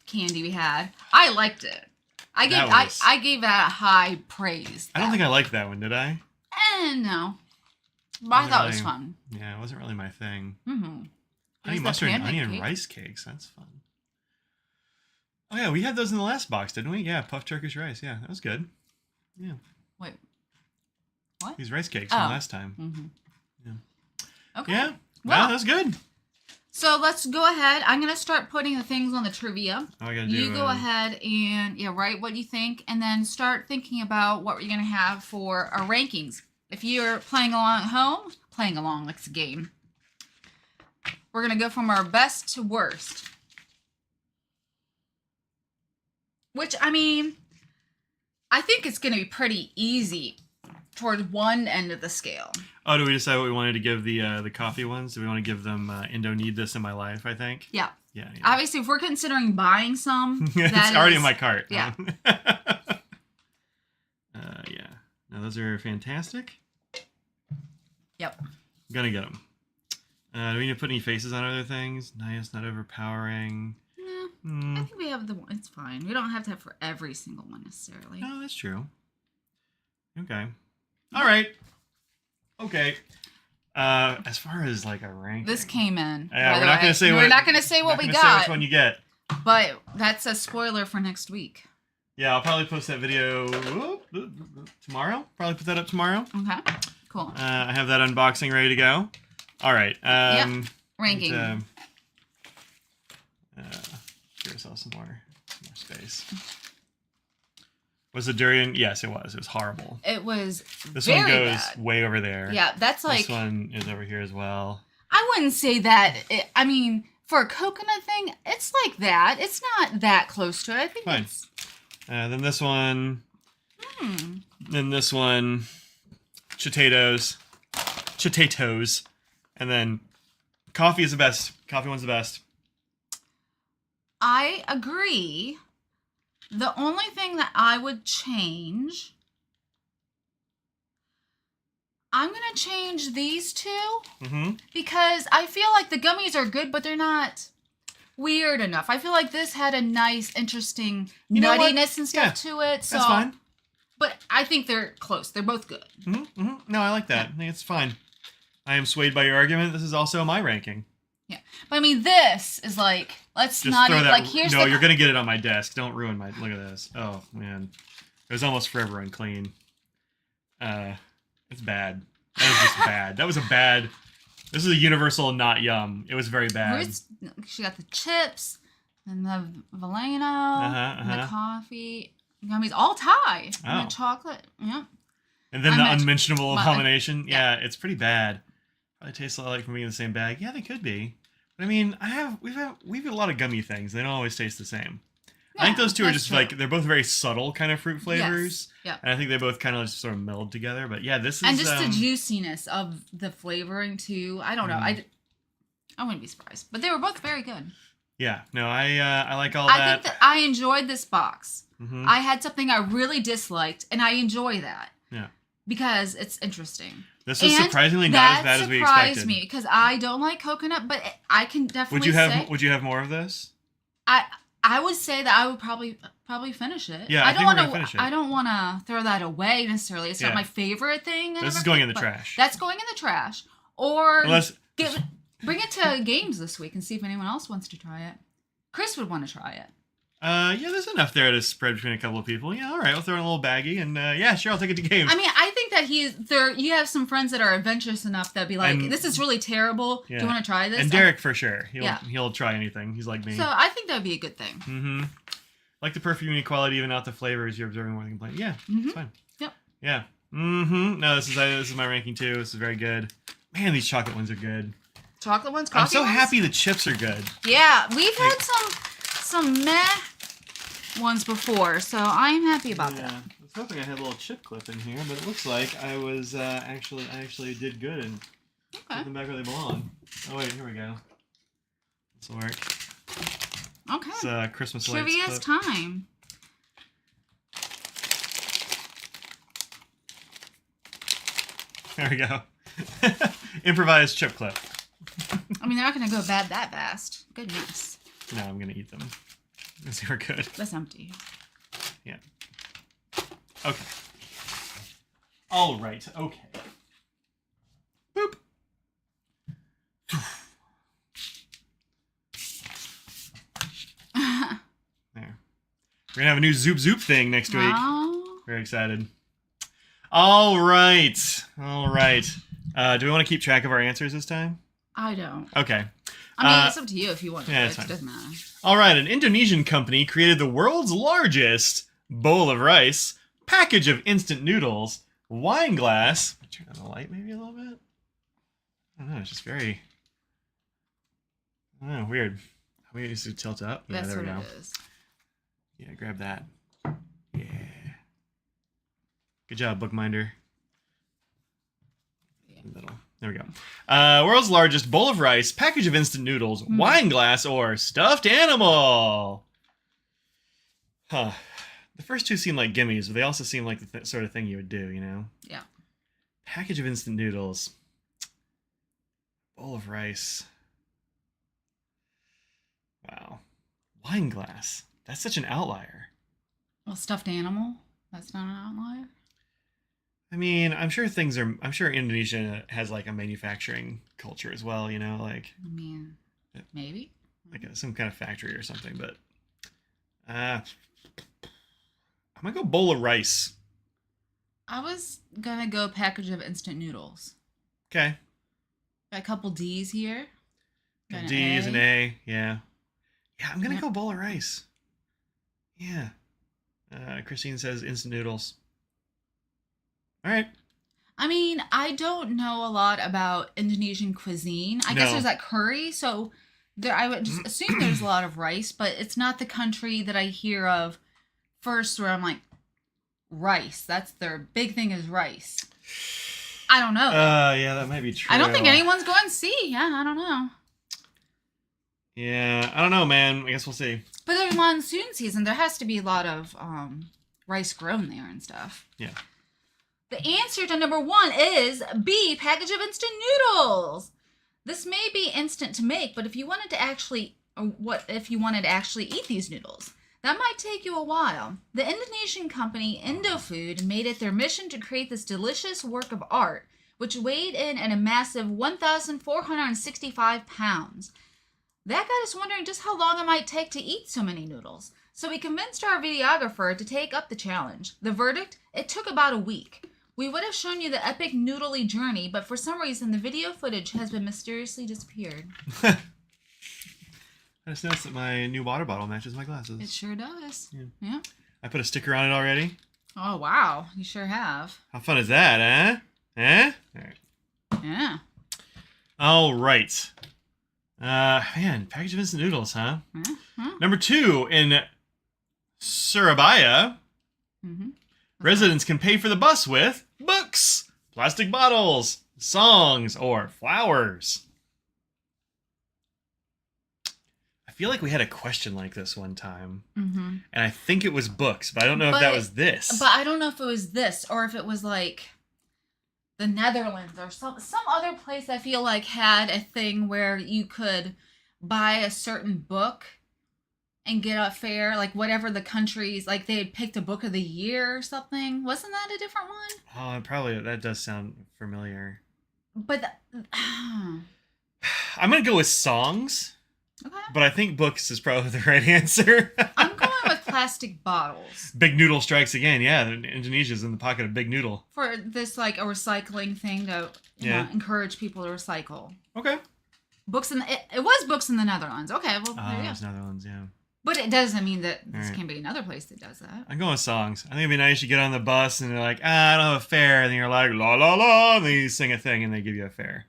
candy we had. I liked it. I gave that a high praise. I don't think I liked that one, did I? No. But I thought it was fun. Yeah, it wasn't really my thing. Mm-hmm. Honey mustard and onion rice cakes. That's fun. Oh yeah, we had those in the last box, didn't we? Yeah, puffed Turkish rice. Yeah, that was good. Yeah. Wait. What? These rice cakes from last time. Mm-hmm. Yeah. Okay. Yeah. Well, that was good. So let's go ahead. I'm going to start putting the things on the trivia. Oh, I gotta do. You go ahead and write what you think, and then start thinking about what we're going to have for our rankings. If you're playing along at home, playing along like it's a game, we're going to go from our best to worst. Which, I mean, I think it's going to be pretty easy toward one end of the scale. Oh, do we decide what we wanted to give the coffee ones? Do we want to give them Indo Need This in My Life, I think? Yeah. Yeah. Obviously, if we're considering buying some, it's already in my cart. Yeah. Yeah. Now, those are fantastic. Yep. I'm gonna get them. Do we need to put any faces on other things? Nice, not overpowering. I think we have the one. It's fine. We don't have to have for every single one necessarily. Oh, that's true. Okay. All right. Okay. As far as like a rank, This came in. Yeah, we're not gonna say what. We're not gonna say what we Say got. which one you get. But that's a spoiler for next week. Yeah, I'll probably post that video tomorrow. Probably put that up tomorrow. Okay. Cool. I have that unboxing ready to go. All right. Ranking. Give ourselves some more space. Was the durian? Yes, it was. It was horrible. It was This very one goes bad. way over there. Yeah, that's like... This one is over here as well. I wouldn't say that. I mean, for a coconut thing, it's like that. It's not that close to it. I think Fine. it's... Then this one. Then this one. Potatoes. And then coffee is the best. Coffee one's the best. I agree. The only thing that I would change... I'm going to change these two because I feel like the gummies are good, but they're not weird enough. I feel like this had a nice, interesting nuttiness and stuff to it. So, that's fine. But I think they're close. They're both good. No, I like that. I think it's fine. I am swayed by your argument. This is also my ranking. Yeah. But I mean, this is like, let's Just not throw even, that. like, here's No, the... you're going to get it on my desk. Don't ruin my... Look at this. Oh, man. It was almost forever unclean. It's bad. That was just bad. That was a bad... This is a universal not yum. It was very bad. She got the chips and the Valeno and the coffee. Gummies all tie. And the chocolate. Yep. And then the unmentionable abomination. Yeah, it's pretty bad. Probably tastes a lot like from being in the same bag. Yeah, they could be. But I mean, we've had a lot of gummy things. They don't always taste the same. Yeah, I think those two are just like, they're both very subtle kind of fruit flavors. Yes. Yeah. And I think they both kind of just sort of meld together. But yeah, this is... And just the juiciness of the flavoring too. I don't know. I wouldn't be surprised. But they were both very good. Yeah. No, I like all that. I think that I enjoyed this box. I had something I really disliked, and I enjoy that. Yeah. Because it's interesting. This was surprisingly not as bad as we expected. That surprised me, because I don't like coconut, but I can definitely say... Would you have more of this? I would say that I would probably finish it. Yeah, I think we're gonna finish it. I don't want to throw that away necessarily. It's not my favorite thing. This is going in the trash. That's going in the trash. Or Bring it to games this week and see if anyone else wants to try it. Chris would want to try it. Yeah, there's enough there to spread between a couple of people. Yeah, all right, we'll throw in a little baggie, and yeah, sure, I'll take it to games. I mean, I think that you have some friends that are adventurous enough that be like, this is really terrible. Yeah. Do you want to try this? And Derek, for sure. He'll try anything. He's like me. So I think that would be a good thing. Mm-hmm. Like the perfume equality, even out the flavors, you're observing more than complaint. Yeah, it's fine. Yep. Yeah. Mm-hmm. No, this is my ranking too. This is very good. Man, these chocolate ones are good. Chocolate ones? I'm so happy the chips are good. Yeah, we've had some meh ones before, so I'm happy about that. I was hoping I had a little chip clip in here, but it looks like I was actually did good and put them back where they belong. Oh wait, here we go. This will work. Okay. It's Christmas lights. Trivia's time. There we go. Improvised chip clip. I mean, they're not going to go bad that fast. Goodness. No, I'm going to eat them. Because they were good. That's empty. Yeah. Okay. All right. Okay. Boop. There. We're going to have a new Zoop Zoop thing next week. Oh. Very excited. All right. All right. Do we want to keep track of our answers this time? I don't. Okay. I mean, it's up to you if you want to. Yeah, It doesn't matter. All right. An Indonesian company created the world's largest bowl of rice, package of instant noodles, wine glass. Turn on the light maybe a little bit. I don't know. It's just very... I don't know. Weird. We used to tilt up. Yeah, That's there we what go. it is. Yeah, grab that. Yeah. Good job, bookminder. Little. There we go. World's largest bowl of rice, package of instant noodles, wine glass, or stuffed animal. Huh. The first two seem like gimmies, but they also seem like the sort of thing you would do, you know? Yeah. Package of instant noodles. Bowl of rice. Wow. Wine glass. That's such an outlier. Well, stuffed animal? That's not an outlier? I mean, I'm sure Indonesia has like a manufacturing culture as well, you know, like. I mean, maybe. Like some kind of factory or something, but. I'm gonna go bowl of rice. I was gonna go package of instant noodles. Okay. Got a couple D's here. Got D is an A, yeah. Yeah, I'm gonna go bowl of rice. Yeah. Christine says instant noodles. All right. I mean, I don't know a lot about Indonesian cuisine. I guess there's that curry, so I would just assume there's a lot of rice, but it's not the country that I hear of first where I'm like, rice. That's their big thing is rice. I don't know. Yeah, that might be true. I don't think anyone's going to see. Yeah, I don't know. Yeah, I don't know, man. I guess we'll see. But there's monsoon season. There has to be a lot of rice grown there and stuff. Yeah. The answer to number 1 is B, package of instant noodles. This may be instant to make, but if you wanted to actually eat these noodles, that might take you a while. The Indonesian company Indofood made it their mission to create this delicious work of art, which weighed in at a massive 1,465 pounds. That got us wondering just how long it might take to eat so many noodles. So we convinced our videographer to take up the challenge. The verdict? It took about a week. We would have shown you the epic noodly journey, but for some reason the video footage has been mysteriously disappeared. I just noticed that my new water bottle matches my glasses. It sure does. Yeah. I put a sticker on it already. Oh, wow. You sure have. How fun is that, eh? Eh? All right. Yeah. All right. Man, package of instant noodles, huh? Mm-hmm. Number 2, in Surabaya, residents can pay for the bus with books, plastic bottles, songs, or flowers. I feel like we had a question like this one time, and I think it was books, but I don't know if that was this. But I don't know if it was this, or if it was like the Netherlands, or some other place I feel like had a thing where you could buy a certain book and get a fair, like whatever the countries, like they had picked a book of the year or something. Wasn't that a different one? Oh, probably, that does sound familiar. But I'm going to go with songs, Okay. but I think books is probably the right answer. I'm going with plastic bottles. Big Noodle strikes again. Yeah, Indonesia's in the pocket of Big Noodle. For this, like, a recycling thing to you know, encourage people to recycle. Okay. Books in it was books in the Netherlands. Okay, well, there you go. It's Netherlands, yeah. But it doesn't mean that this right. can be another place that does that. I'm going with songs. I think it'd be nice you get on the bus and they're like, I don't have a fare. And then you're like, la la la. And then you sing a thing and they give you a fare.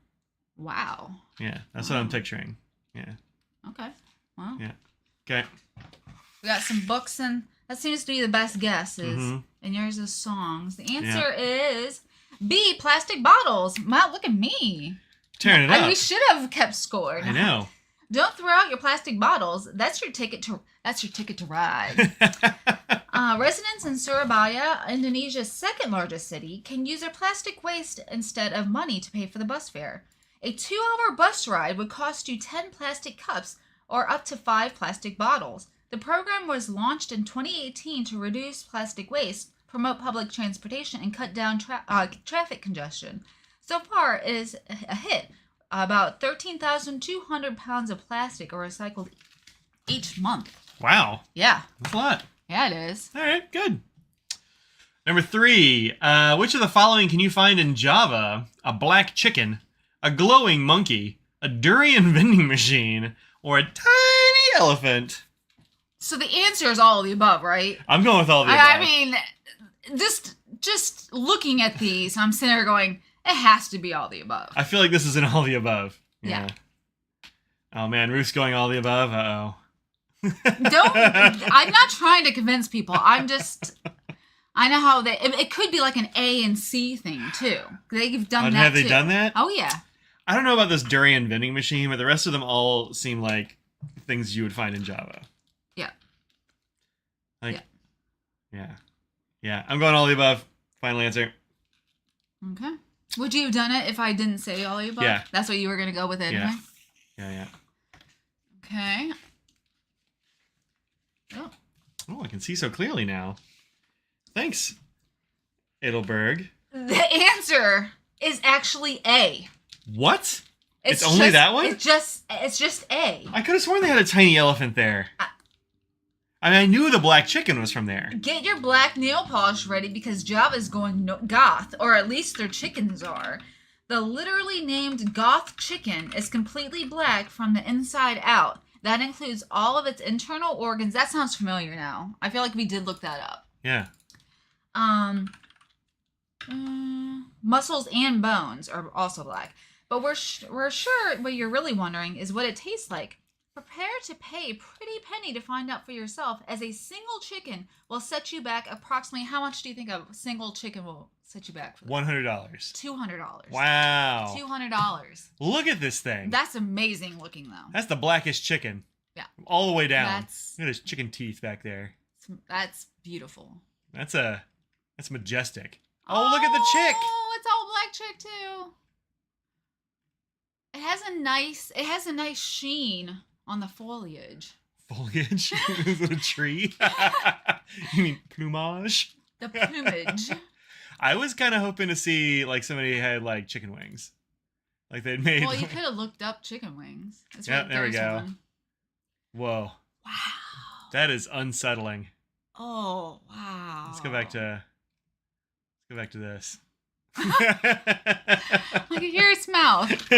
Wow. Yeah, that's what I'm picturing. Yeah. Okay. Well. Yeah. Okay. We got some books, and that seems to be the best guesses. Mm-hmm. And yours is songs. The answer is B, plastic bottles. Wow, look at me. Tearing it up. We should have kept score. I know. Don't throw out your plastic bottles. That's your ticket to ride. Residents in Surabaya, Indonesia's second largest city, can use their plastic waste instead of money to pay for the bus fare. A 2-hour bus ride would cost you 10 plastic cups or up to 5 plastic bottles. The program was launched in 2018 to reduce plastic waste, promote public transportation, and cut down traffic congestion. So far, it is a hit. About 13,200 pounds of plastic are recycled each month. Wow. Yeah. That's a lot. Yeah, it is. All right, good. Number 3. Which of the following can you find in Java? A black chicken, a glowing monkey, a durian vending machine, or a tiny elephant? So the answer is all of the above, right? I'm going with all the above. I mean, just looking at these, I'm sitting there going, it has to be all the above. I feel like this is an all the above. Yeah. Oh man, Ruth's going all the above. Uh-oh. I'm not trying to convince people. I know how it could be like an A and C thing too. They've done that have too. they done that? Oh yeah. I don't know about this durian vending machine, but the rest of them all seem like things you would find in Java. Yeah. Yeah. I'm going all the above. Final answer. Okay. Would you have done it if I didn't say all the above? Yeah. That's what you were going to go with anyway? Yeah. Okay. Oh, I can see so clearly now. Thanks, Edelberg. The answer is actually A. What? It's only that one? It's just A. I could have sworn they had a tiny elephant there. I mean, I knew the black chicken was from there. Get your black nail polish ready because Java's going goth, or at least their chickens are. The literally named goth chicken is completely black from the inside out. That includes all of its internal organs. That sounds familiar now. I feel like we did look that up. Yeah. Muscles and bones are also black. But we're sure what you're really wondering is what it tastes like. Prepare to pay a pretty penny to find out for yourself, as a single chicken will set you back approximately, how much do you think a single chicken will set you back for? $100. $200. Wow. $200. Look at this thing. That's amazing looking, though. That's the blackest chicken. Yeah. All the way down. Look at his chicken teeth back there. That's beautiful. That's majestic. Oh, look at the chick. Oh, it's all black chick too. It has a nice sheen on the foliage. Foliage? Is it a tree? You mean plumage? The plumage. I was kind of hoping to see like somebody had like chicken wings. Like they'd made. Well, you could have looked up chicken wings. That's yeah, right, there we go. One. Whoa. Wow. That is unsettling. Oh, wow. Let's go back to this. Look at your mouth.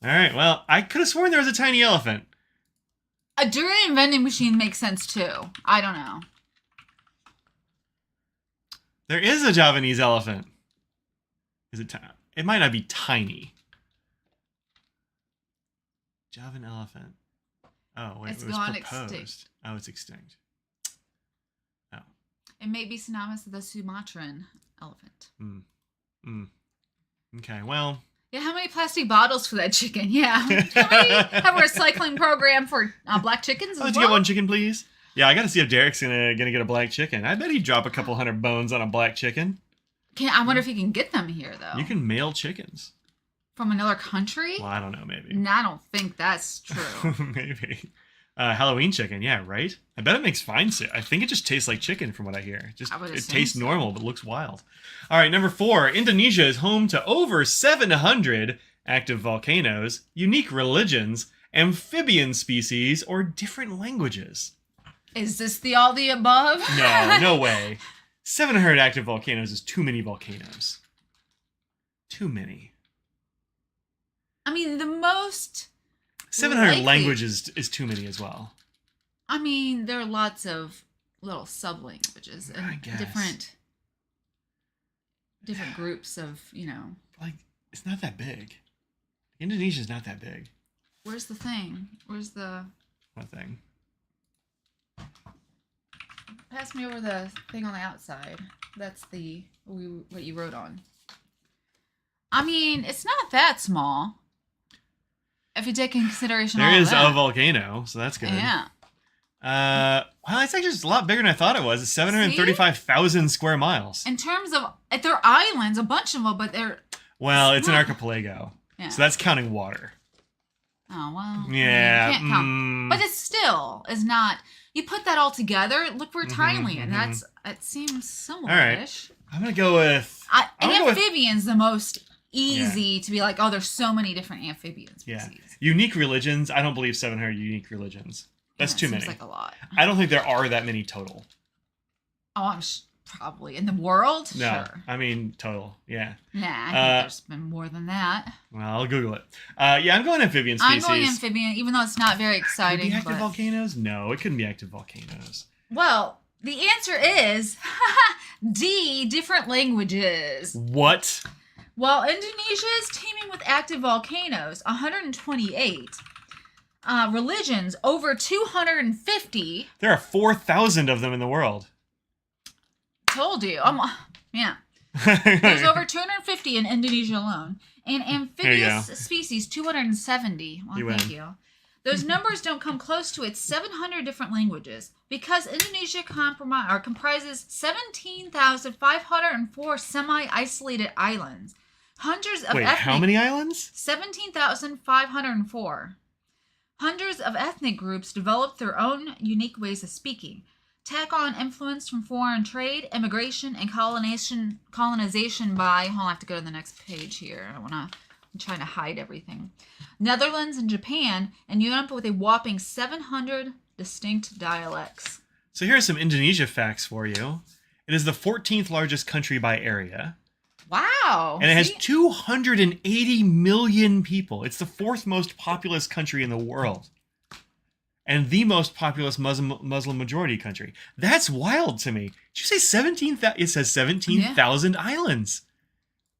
All right. Well, I could have sworn there was a tiny elephant. A durian vending machine makes sense too. I don't know. There is a Javanese elephant. Is it? It might not be tiny. Javan elephant. Oh wait, It's it was gone proposed. extinct. Oh, it's extinct. Oh. It may be synonymous with the Sumatran elephant. Okay. Well. Yeah, how many plastic bottles for that chicken? Yeah. How many have a recycling program for black chickens as Let's well? get one chicken, please. Yeah, I got to see if Derek's gonna get a black chicken. I bet he'd drop a couple $100 bones on a black chicken. I wonder if you can get them here, though. You can mail chickens. From another country? Well, I don't know, maybe. No, I don't think that's true. Maybe. Halloween chicken, yeah, right? I bet it makes fine. I think it just tastes like chicken from what I hear. It tastes normal, but looks wild. All right, number 4. Indonesia is home to over 700 active volcanoes, unique religions, amphibian species, or different languages. Is this the all the above? No, no way. 700 active volcanoes is too many volcanoes. Too many. I mean, the most 700 languages is too many as well. I mean, there are lots of little sub-languages and I guess. different groups of, Like, it's not that big. Indonesia's not that big. Where's the thing? Where's the... What thing? Pass me over the thing on the outside. That's what you wrote on. I mean, it's not that small. If you take into consideration there all is that. a volcano, so that's good. Yeah. Well, it's actually just a lot bigger than I thought it was. It's 735,000 square miles. In terms of, they're islands, a bunch of them, but they're... Well, it's an archipelago. Yeah. So that's counting water. Oh, well. Yeah. You can't count. But it still is not... You put that all together, look, we're tiny, and it seems similar-ish. All right. I'm going to go with... An amphibian's the most easy to be like, oh, there's so many different amphibian species. Yeah. Unique religions. I don't believe 700 unique religions. That's too many. Seems like a lot. I don't think there are that many total. Oh, I'm probably. In the world? No. Sure. I mean, total. Yeah. Nah, I think there's been more than that. Well, I'll Google it. Yeah, I'm going amphibian species. I'm going amphibian, even though it's not very exciting. Could it be active volcanoes? No, it couldn't be active volcanoes. Well, the answer is D, different languages. What? Well, Indonesia is teeming with active volcanoes, 128. Religions, over 250. There are 4,000 of them in the world. Told you. Yeah. There's over 250 in Indonesia alone. And amphibious species, 270. Well, thank you. Those numbers don't come close to its 700 different languages because Indonesia comprises 17,504 semi-isolated islands. Hundreds of how many islands? 17,504. Hundreds of ethnic groups developed their own unique ways of speaking. Tack on influence from foreign trade, immigration, and colonization by... I'll have to go to the next page here. I'm trying to hide everything. Netherlands and Japan, and you end up with a whopping 700 distinct dialects. So here are some Indonesia facts for you. It is the 14th largest country by area. Wow. And it has 280 million people. It's the fourth most populous country in the world. And the most populous Muslim majority country. That's wild to me. Did you say 17,000? It says 17,000 islands.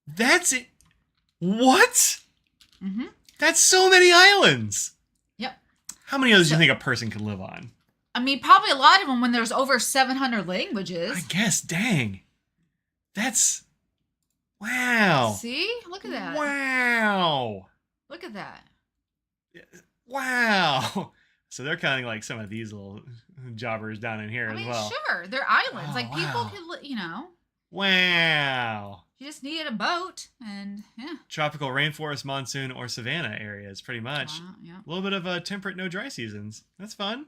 That's it. What? Mm-hmm. That's so many islands. Yep. How many others do you think a person could live on? I mean, probably a lot of them when there's over 700 languages. I guess. Dang. That's... Wow. See? Look at that. Wow. Look at that. Wow. So they're counting like some of these little jobbers down in here as well. Sure. They're islands. Oh, people could, Wow. You just needed a boat and, yeah. Tropical rainforest, monsoon, or savanna areas, pretty much. Yeah. A little bit of temperate, no dry seasons. That's fun.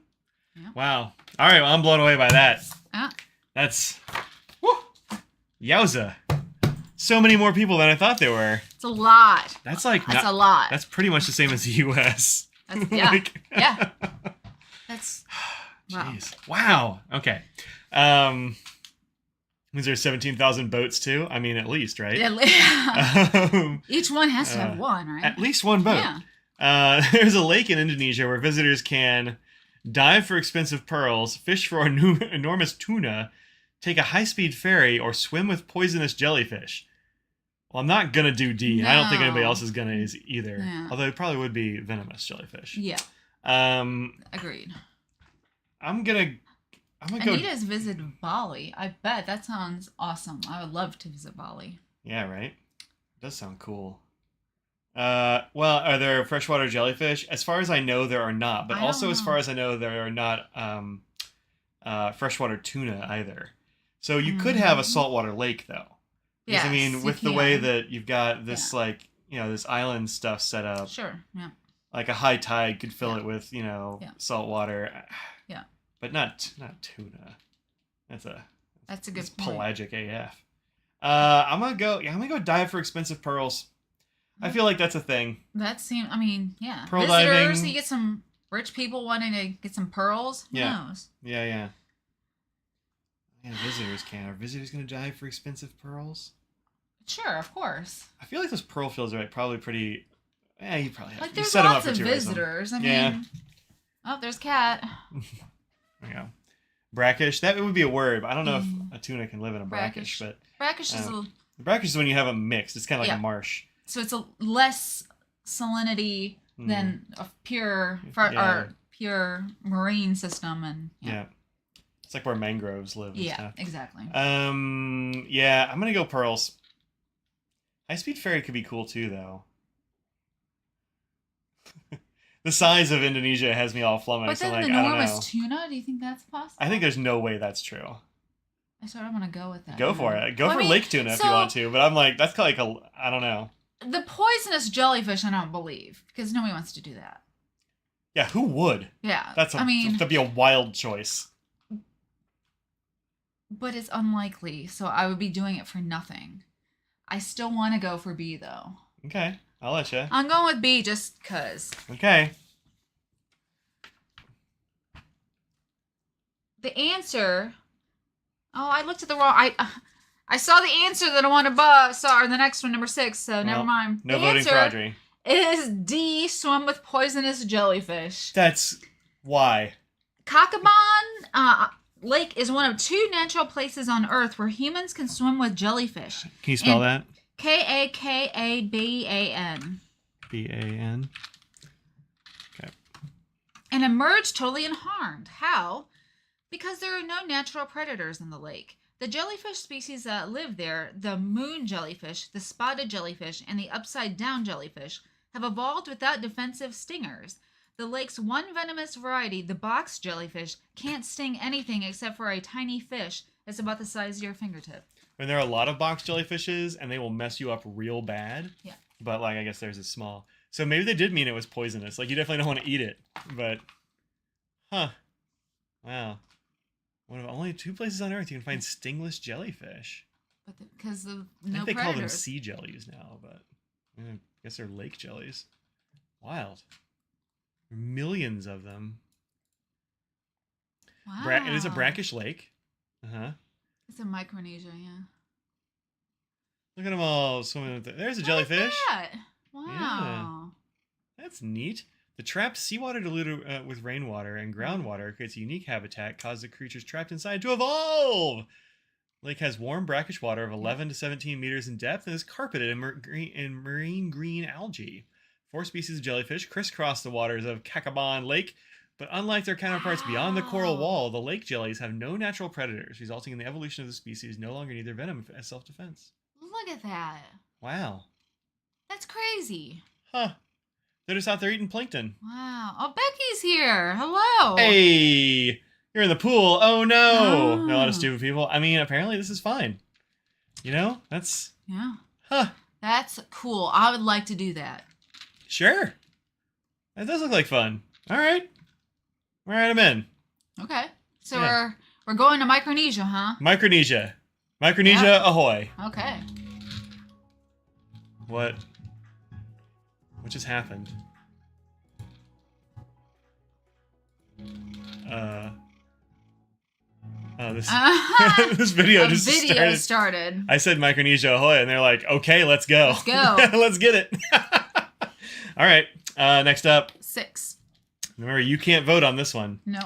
Yeah. Wow. All right, well, I'm blown away by that. That's... Woo! Yowza. So many more people than I thought there were. It's a lot. That's a lot. That's pretty much the same as the U.S. Yeah. Yeah. That's... Jeez. Wow. Okay. Is there 17,000 boats too? I mean, at least, right? Each one has to have one, right? At least one boat. Yeah. There's a lake in Indonesia where visitors can dive for expensive pearls, fish for enormous tuna, take a high-speed ferry, or swim with poisonous jellyfish. Well, I'm not gonna do D. No. I don't think anybody else is gonna either. Yeah. Although it probably would be venomous jellyfish. Yeah. I'm Agreed. gonna go. Anita's visited Bali. I bet that sounds awesome. I would love to visit Bali. Yeah, right? It does sound cool. Well, are there freshwater jellyfish? As far as I know, there are not. But also, as far as I know, there are not freshwater tuna either. So you could have a saltwater lake, though. Because, Yes, I mean, with the way that you've got this, this island stuff set up. Sure, yeah. Like a high tide could fill it with, salt water. Yeah. But not tuna. That's a good point. pelagic AF. I'm gonna go dive for expensive pearls. I feel like that's a thing. That seems, I mean, yeah. Pearl Visitors, diving. you get some rich people wanting to get some pearls. Who knows? Yeah. Yeah, visitors can. Are visitors going to dive for expensive pearls? Sure, of course. I feel like those pearl fields are probably pretty... you probably have Like, you there's set them up lots for of tourism. visitors. I mean... Oh, there's cat. There you go. Brackish. That would be a word, but I don't know if a tuna can live in a brackish. But brackish is a... Brackish is when you have them mixed. It's kind of like a marsh. So it's a less salinity than a pure pure marine system, and it's like where mangroves live. And stuff. Exactly. Yeah, I'm gonna go pearls. High speed ferry could be cool too, though. The size of Indonesia has me all flummoxed. But then the enormous tuna. Do you think that's possible? I think there's no way that's true. I sort of want to go with that. Go for it. Go for lake tuna if you want to. But I'm like, that's kind of like I don't know. The poisonous jellyfish, I don't believe, because nobody wants to do that. Yeah, who would? Yeah, that'd be a wild choice. But it's unlikely, so I would be doing it for nothing. I still want to go for B, though. Okay, I'll let you. I'm going with B just because. Okay. The answer... Oh, I looked at the wrong... I saw the answer that I want above. Sorry, the next one, number 6, so never mind. No voting for Audrey. Is D, swim with poisonous jellyfish. That's why. Cacabon Lake is one of 2 natural places on Earth where humans can swim with jellyfish. Can you spell that? Kakaban. B-A-N. Okay. And emerge totally unharmed. How? Because there are no natural predators in the lake. The jellyfish species that live there, the moon jellyfish, the spotted jellyfish, and the upside-down jellyfish, have evolved without defensive stingers. The lake's one venomous variety, the box jellyfish, can't sting anything except for a tiny fish that's about the size of your fingertip. And there are a lot of box jellyfishes, and they will mess you up real bad. Yeah. But, I guess there's a small. So maybe they did mean it was poisonous. You definitely don't want to eat it. But, wow. One of only 2 places on Earth you can find stingless jellyfish. But because of I no think they predators. call them sea jellies now, but I guess they're lake jellies. Wild. Millions of them. Wow. It is a brackish lake. It's in Micronesia, yeah. Look at them all swimming with it. There's a jellyfish. That? Wow. Yeah. That's neat. The trapped seawater diluted with rainwater and groundwater creates a unique habitat, causing the creatures trapped inside to evolve. Lake has warm brackish water of 11 to 17 meters in depth and is carpeted in marine green algae. 4 species of jellyfish crisscross the waters of Cacabon Lake, but unlike their counterparts beyond the coral wall, the lake jellies have no natural predators, resulting in the evolution of the species no longer need their venom as self-defense. Look at that. Wow. That's crazy. Huh. They're just out there eating plankton. Wow. Oh, Becky's here. Hello. Hey, you're in the pool. Oh, no. A lot of stupid people. I mean, apparently this is fine. That's... Yeah. Huh. That's cool. I would like to do that. Sure. That does look like fun. All right. All right, I'm in. Okay. So we're going to Micronesia, huh? Micronesia. Micronesia, ahoy. Okay. What just happened? This video just started. I said Micronesia ahoy, and they're like, okay, let's go. Let's go. Let's get it. All right. Next up. 6. Remember, you can't vote on this one. No.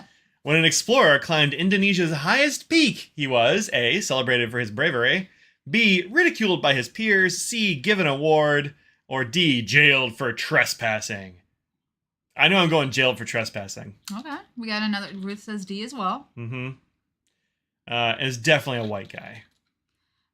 When an explorer climbed Indonesia's highest peak, he was A, celebrated for his bravery, B, ridiculed by his peers, C, given an award, or D, jailed for trespassing. I know I'm going jailed for trespassing. Okay. We got another. Ruth says D as well. Mm-hmm. It's definitely a white guy.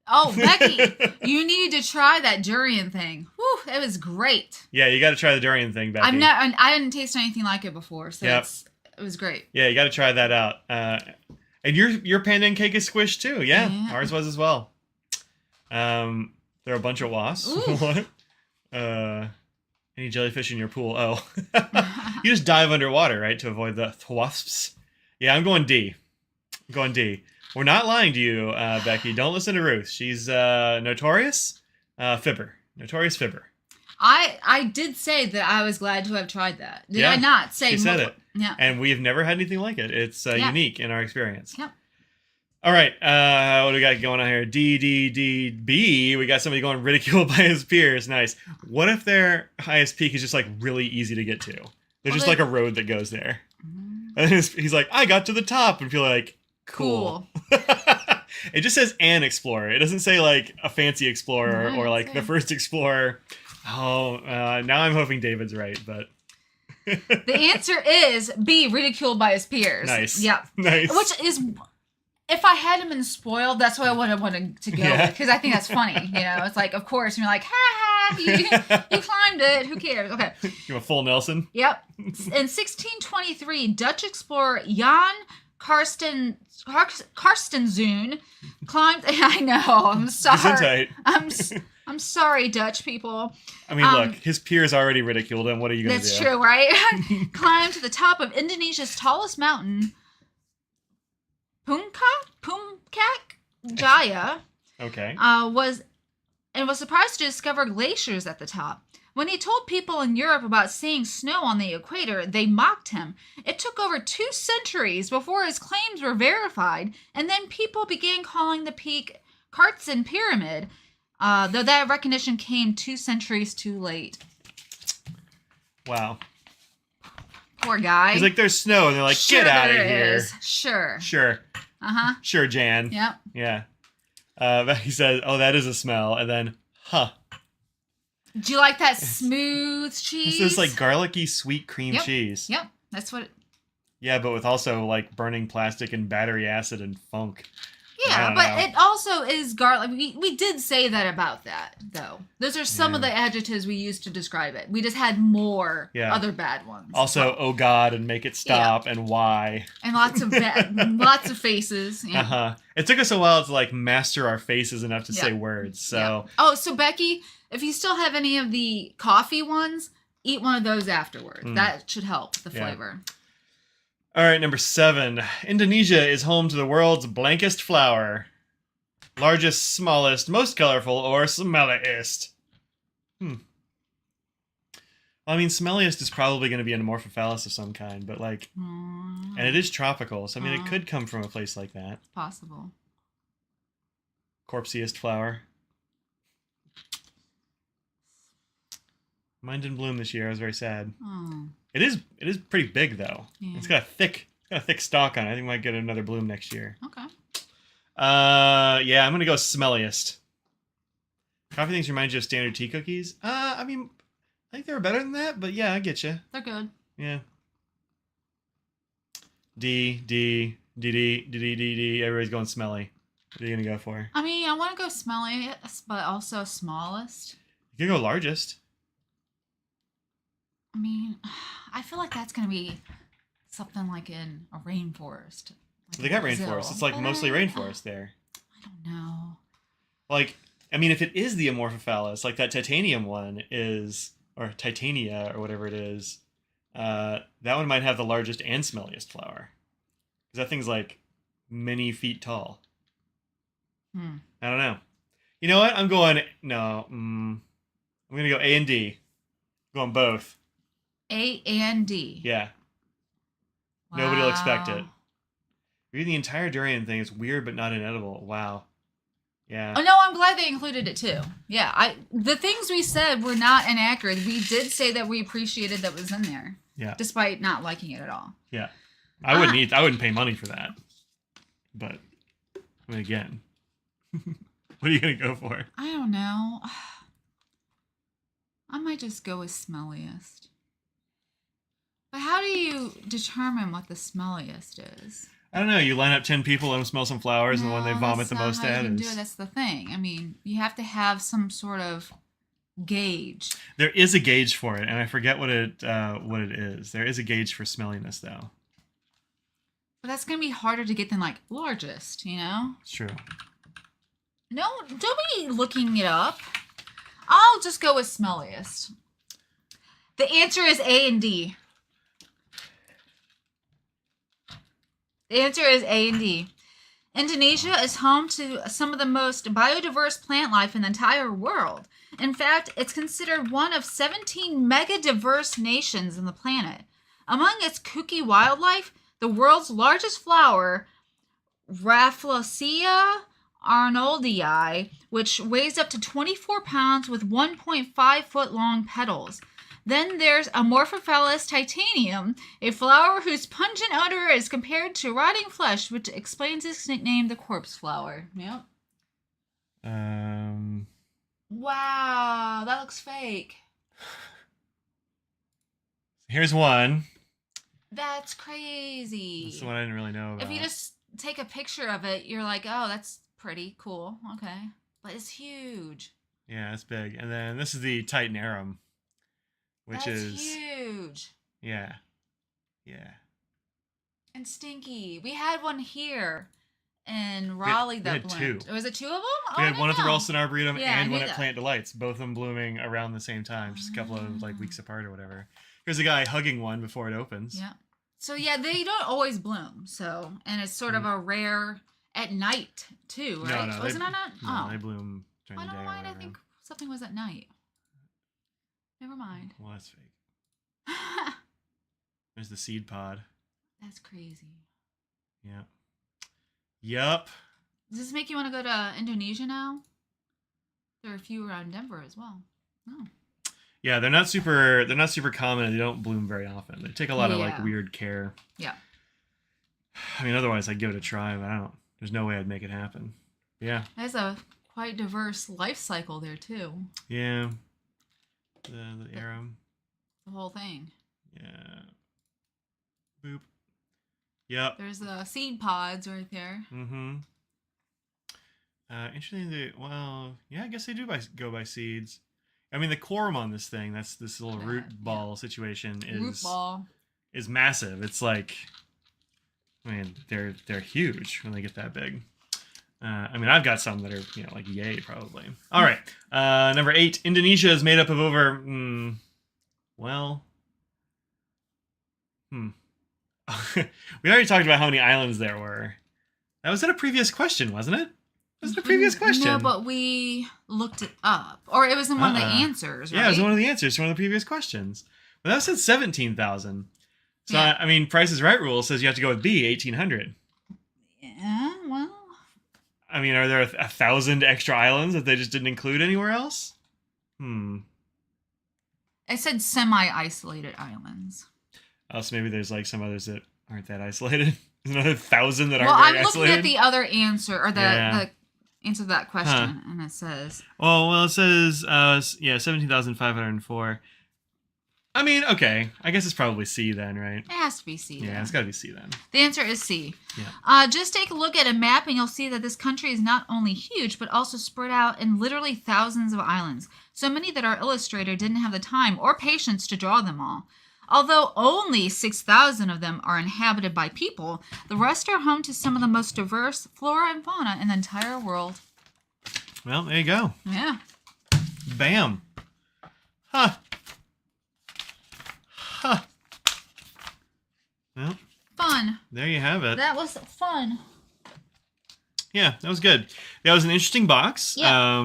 Oh, Becky, you need to try that durian thing. Whew, it was great. Yeah, you got to try the durian thing, Becky. I didn't taste anything like it before, so it was great. Yeah, you got to try that out. And your pandan cake is squished too. Yeah, ours was as well. There are a bunch of wasps. What? Any jellyfish in your pool? Oh, you just dive underwater, right, to avoid the wasps. Yeah, I'm going D. We're not lying to you, Becky. Don't listen to Ruth. She's notorious fibber. Notorious fibber. I did say that I was glad to have tried that. Did I not say? She said it. Yeah. And we've never had anything like it. It's unique in our experience. Yep. All right. What do we got going on here? D. We got somebody going ridiculed by his peers. Nice. What if their highest peak is just like really easy to get to? There's just like a road that goes there. And he's like, I got to the top, and feel like, cool. It just says an explorer. It doesn't say like a fancy explorer or like the first explorer. Oh, now I'm hoping David's right, but. The answer is B, ridiculed by his peers. Nice. Yep. Nice. Which is, if I hadn't been spoiled, that's what I would have wanted to go with, because I think that's funny. You know, it's like, of course, and you're like, ha, you climbed it. Who cares? Okay. You're a full Nelson. Yep. In 1623, Dutch explorer Jan Karstenzoon climbed. I know. I'm sorry. I'm sorry, Dutch people. I mean, look, his peers already ridiculed him. What are you going to do? That's true, right? Climbed to the top of Indonesia's tallest mountain, Puncak Jaya. Okay. Was surprised to discover glaciers at the top. When he told people in Europe about seeing snow on the equator, they mocked him. It took over 2 centuries before his claims were verified, and then people began calling the peak Kartsen Pyramid, though that recognition came 2 centuries too late. Wow. Poor guy. He's like, there's snow, and they're like, get out of here. Sure. Uh-huh. Sure, Jan. Yep. Yeah. He says, oh, that is a smell, and then, huh. Do you like that smooth cheese? This is like garlicky sweet cream cheese. Yep, that's what it... Yeah, but with also like burning plastic and battery acid and funk. Yeah, but it also is garlic. We did say that about that, though. Those are some of the adjectives we used to describe it. We just had more other bad ones. Also, oh God, and make it stop, and why. And lots of lots of faces. Yeah. Uh-huh. It took us a while to like master our faces enough to say words. So. Yeah. Oh, so Becky, if you still have any of the coffee ones, eat one of those afterwards. That should help the flavor. All right, number 7. Indonesia is home to the world's blankest flower. Largest, smallest, most colorful, or smelliest. Well, I mean, smelliest is probably going to be an amorphophallus of some kind, but like, and it is tropical, so I mean, it could come from a place like that. Possible. Corpsiest flower. Mine didn't bloom this year. I was very sad. Oh. It is pretty big though. Yeah. It's got a thick stalk on it. I think we might get another bloom next year. Okay. Yeah, I'm gonna go smelliest. Coffee things remind you of standard tea cookies. I mean, I think they were better than that, but yeah, I get you. They're good. Yeah. D. Everybody's going smelly. What are you gonna go for? I mean, I want to go smelly, but also smallest. You can go largest. I mean, I feel like that's going to be something like in a rainforest. Like They got rainforest. It's like mostly rainforest there. I don't know. Like, I mean, if it is the amorphophallus, like that titanium one is, or titania or whatever it is, that one might have the largest and smelliest flower. Because that thing's like many feet tall. I don't know. You know what? I'm going, I'm going to go A and D. I'm going both. A and D. Yeah. Wow. Nobody will expect it. Reading the entire durian thing is weird but not inedible. Wow. Yeah. Oh no, I'm glad they included it too. Yeah, the things we said were not inaccurate. We did say that we appreciated that was in there. Yeah. Despite not liking it at all. Yeah. I wouldn't pay money for that. But I mean, again. What are you going to go for? I don't know. I might just go with smelliest. But how do you determine what the smelliest is? I don't know. You line up 10 people, let them smell some flowers, and the one they vomit the most at is... That's the thing. I mean, you have to have some sort of gauge. There is a gauge for it, and I forget what it is. There is a gauge for smelliness, though. But that's going to be harder to get than, like, largest, you know? It's true. No, don't be looking it up. I'll just go with smelliest. The answer is A and D. The answer is A and D. Indonesia is home to some of the most biodiverse plant life in the entire world. In fact, it's considered one of 17 mega-diverse nations on the planet. Among its kooky wildlife, the world's largest flower, Rafflesia arnoldii, which weighs up to 24 pounds with 1.5-foot long petals. Then there's Amorphophallus titanium, a flower whose pungent odor is compared to rotting flesh, which explains its nickname, the corpse flower. Yep. Wow, that looks fake. Here's one. That's crazy. That's the one I didn't really know about. If you just take a picture of it, you're like, oh, that's pretty cool. Okay. But it's huge. Yeah, it's big. And then this is the Titan Arum, which That's is huge. Yeah. And stinky. We had one here in Raleigh that bloomed. Two. Was it two of them? We had one at the Ralston Arboretum Yeah, and one at Plant Delights, both of them blooming around the same time, just a couple of weeks apart or whatever. Here's a guy hugging one before it opens. Yeah. So yeah, they don't always bloom. So, and it's sort of a rare at night too, right? No, Wasn't it not? No, they bloom during I the day. don't know why I think something was at night. Never mind. Well, that's fake. There's the seed pod. That's crazy. Yeah. Yup. Does this make you want to go to Indonesia now? There are a few around Denver as well. Oh. Yeah, they're not super common and they don't bloom very often. They take a lot of weird care. Yeah. I mean, otherwise I'd give it a try, but there's no way I'd make it happen. Yeah. There's a quite diverse life cycle there too. Yeah. The arum. The whole thing. Yeah. Boop. Yep. There's the seed pods right there. Mm-hmm. Interesting. I guess they do go by seeds. I mean, the quorum on this thing, that's this little root ball situation is massive. It's like, I mean, they're huge when they get that big. I mean, I've got some that are, like yay, probably. All right. Number 8, Indonesia is made up of over, we already talked about how many islands there were. That was in a previous question, wasn't it? It was in a previous question. No, but we looked it up. Or it was in one of the answers, right? Yeah, it was one of the answers to one of the previous questions. But that said 17,000. So, yeah. I mean, Price is Right rule says you have to go with B, 1,800. Yeah, well. I mean, are there 1,000 extra islands that they just didn't include anywhere else? I said semi-isolated islands. Oh, so maybe there's like some others that aren't that isolated. There's another 1,000 that aren't very isolated. Well, I'm looking at the other answer, or the answer to that question, and it says... Well, it says, 17,504. I mean, okay. I guess it's probably C then, right? It has to be C. Yeah, it's got to be C then. The answer is C. Yeah. Just take a look at a map and you'll see that this country is not only huge, but also spread out in literally thousands of islands. So many that our illustrator didn't have the time or patience to draw them all. Although only 6,000 of them are inhabited by people, the rest are home to some of the most diverse flora and fauna in the entire world. Well, there you go. Yeah. Bam. Huh. Well, fun. There you have it. That was fun. Yeah, that was good. That was an interesting box. Yeah.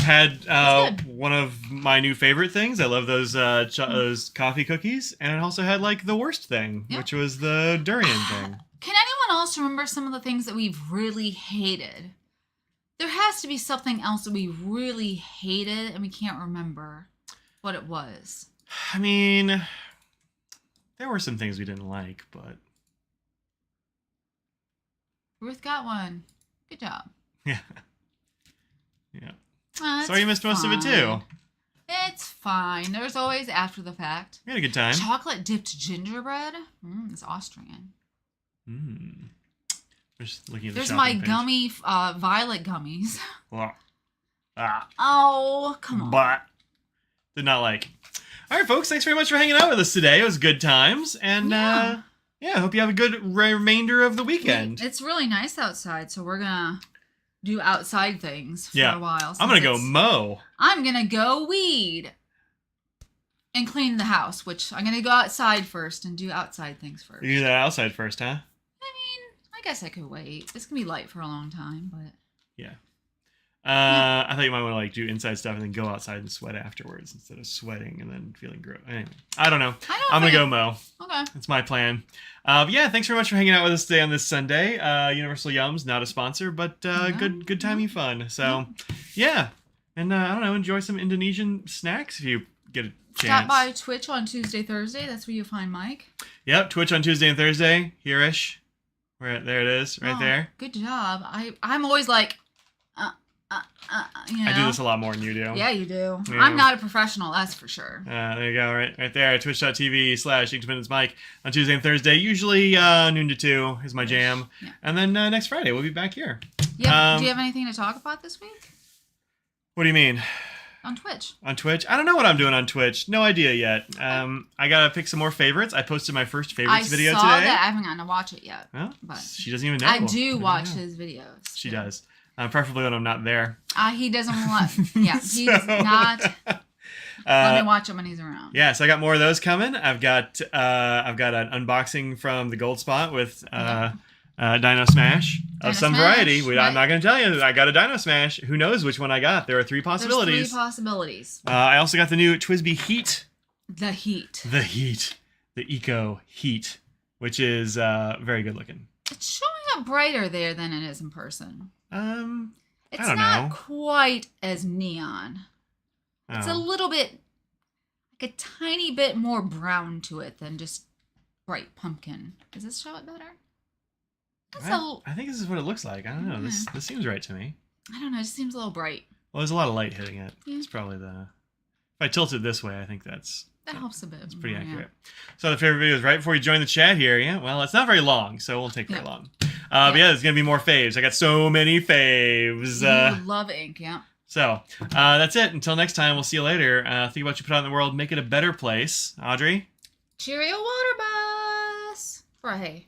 Had one of my new favorite things. I love those coffee cookies, and it also had like the worst thing, which was the durian thing. Can anyone else remember some of the things that we've really hated? There has to be something else that we really hated, and we can't remember what it was. I mean, there were some things we didn't like, but Ruth got one. Good job. Yeah. Yeah. Sorry you missed most of it too. It's fine. There's always after the fact. We had a good time. Chocolate dipped gingerbread. It's Austrian. Just looking at the There's my page. gummy violet gummies. Ah. Oh, come on. But did not like. All right, folks. Thanks very much for hanging out with us today. It was good times, and I hope you have a good remainder of the weekend. It's really nice outside, so we're gonna do outside things for a while. I'm gonna go mow. I'm gonna go weed and clean the house, which I'm gonna go outside first and do outside things first. You do that outside first, huh? I mean, I I guess I could wait. This can be light for a long time, but Yeah. I thought you might want to like do inside stuff and then go outside and sweat afterwards instead of sweating and then feeling gross. Anyway, I don't know. I'm gonna go mow. Okay. That's my plan. But yeah, thanks very much for hanging out with us today on this Sunday. Universal Yums, not a sponsor, but good timey fun. So yeah, and I don't know, enjoy some Indonesian snacks if you get a chance. Stop by Twitch on Tuesday, Thursday. That's where you find Mike. Yep, Twitch on Tuesday and Thursday. Here-ish. Right there it is, right there. Good job. I'm always like, you know? I do this a lot more than you do. Yeah, you do. Yeah. I'm not a professional, that's for sure. There you go, right there. Twitch.tv/Independence Mike on Tuesday and Thursday. Usually noon to 2 is my jam. Yeah. And then next Friday, we'll be back here. Yeah. Do you have anything to talk about this week? What do you mean? On Twitch. On Twitch? I don't know what I'm doing on Twitch. No idea yet. I gotta pick some more favorites. I posted my first favorites video today. I saw that. I haven't gotten to watch it yet. Well, but she doesn't even know. I do watch his videos. She does. Preferably when I'm not there. He doesn't want. Yeah, he's not. Let me watch him when he's around. Yeah, so I got more of those coming. I've got an unboxing from the Gold Spot with Dino Smash of some variety. Right. I'm not going to tell you. I got a Dino Smash. Who knows which one I got? There are 3 possibilities. There's 3 possibilities. I also got the new Twisby Heat. The Heat. The Heat. The Eco Heat, which is very good looking. It's showing up brighter there than it is in person. It's I don't know. Quite as neon. It's a little bit, like a tiny bit more brown to it than just bright pumpkin. Does this show it better? I think this is what it looks like. I don't know. This seems right to me. I don't know. It just seems a little bright. Well, there's a lot of light hitting it. Yeah. It's probably if I tilt it this way, I think that helps a bit. It's pretty accurate. So the favorite video is right before you join the chat here. Yeah. Well, it's not very long, so it won't take very long. But yeah, there's going to be more faves. I got so many faves. You love ink, yeah. So that's it. Until next time, we'll see you later. Think about what you put out in the world. Make it a better place. Audrey? Cheerio water bus. Right.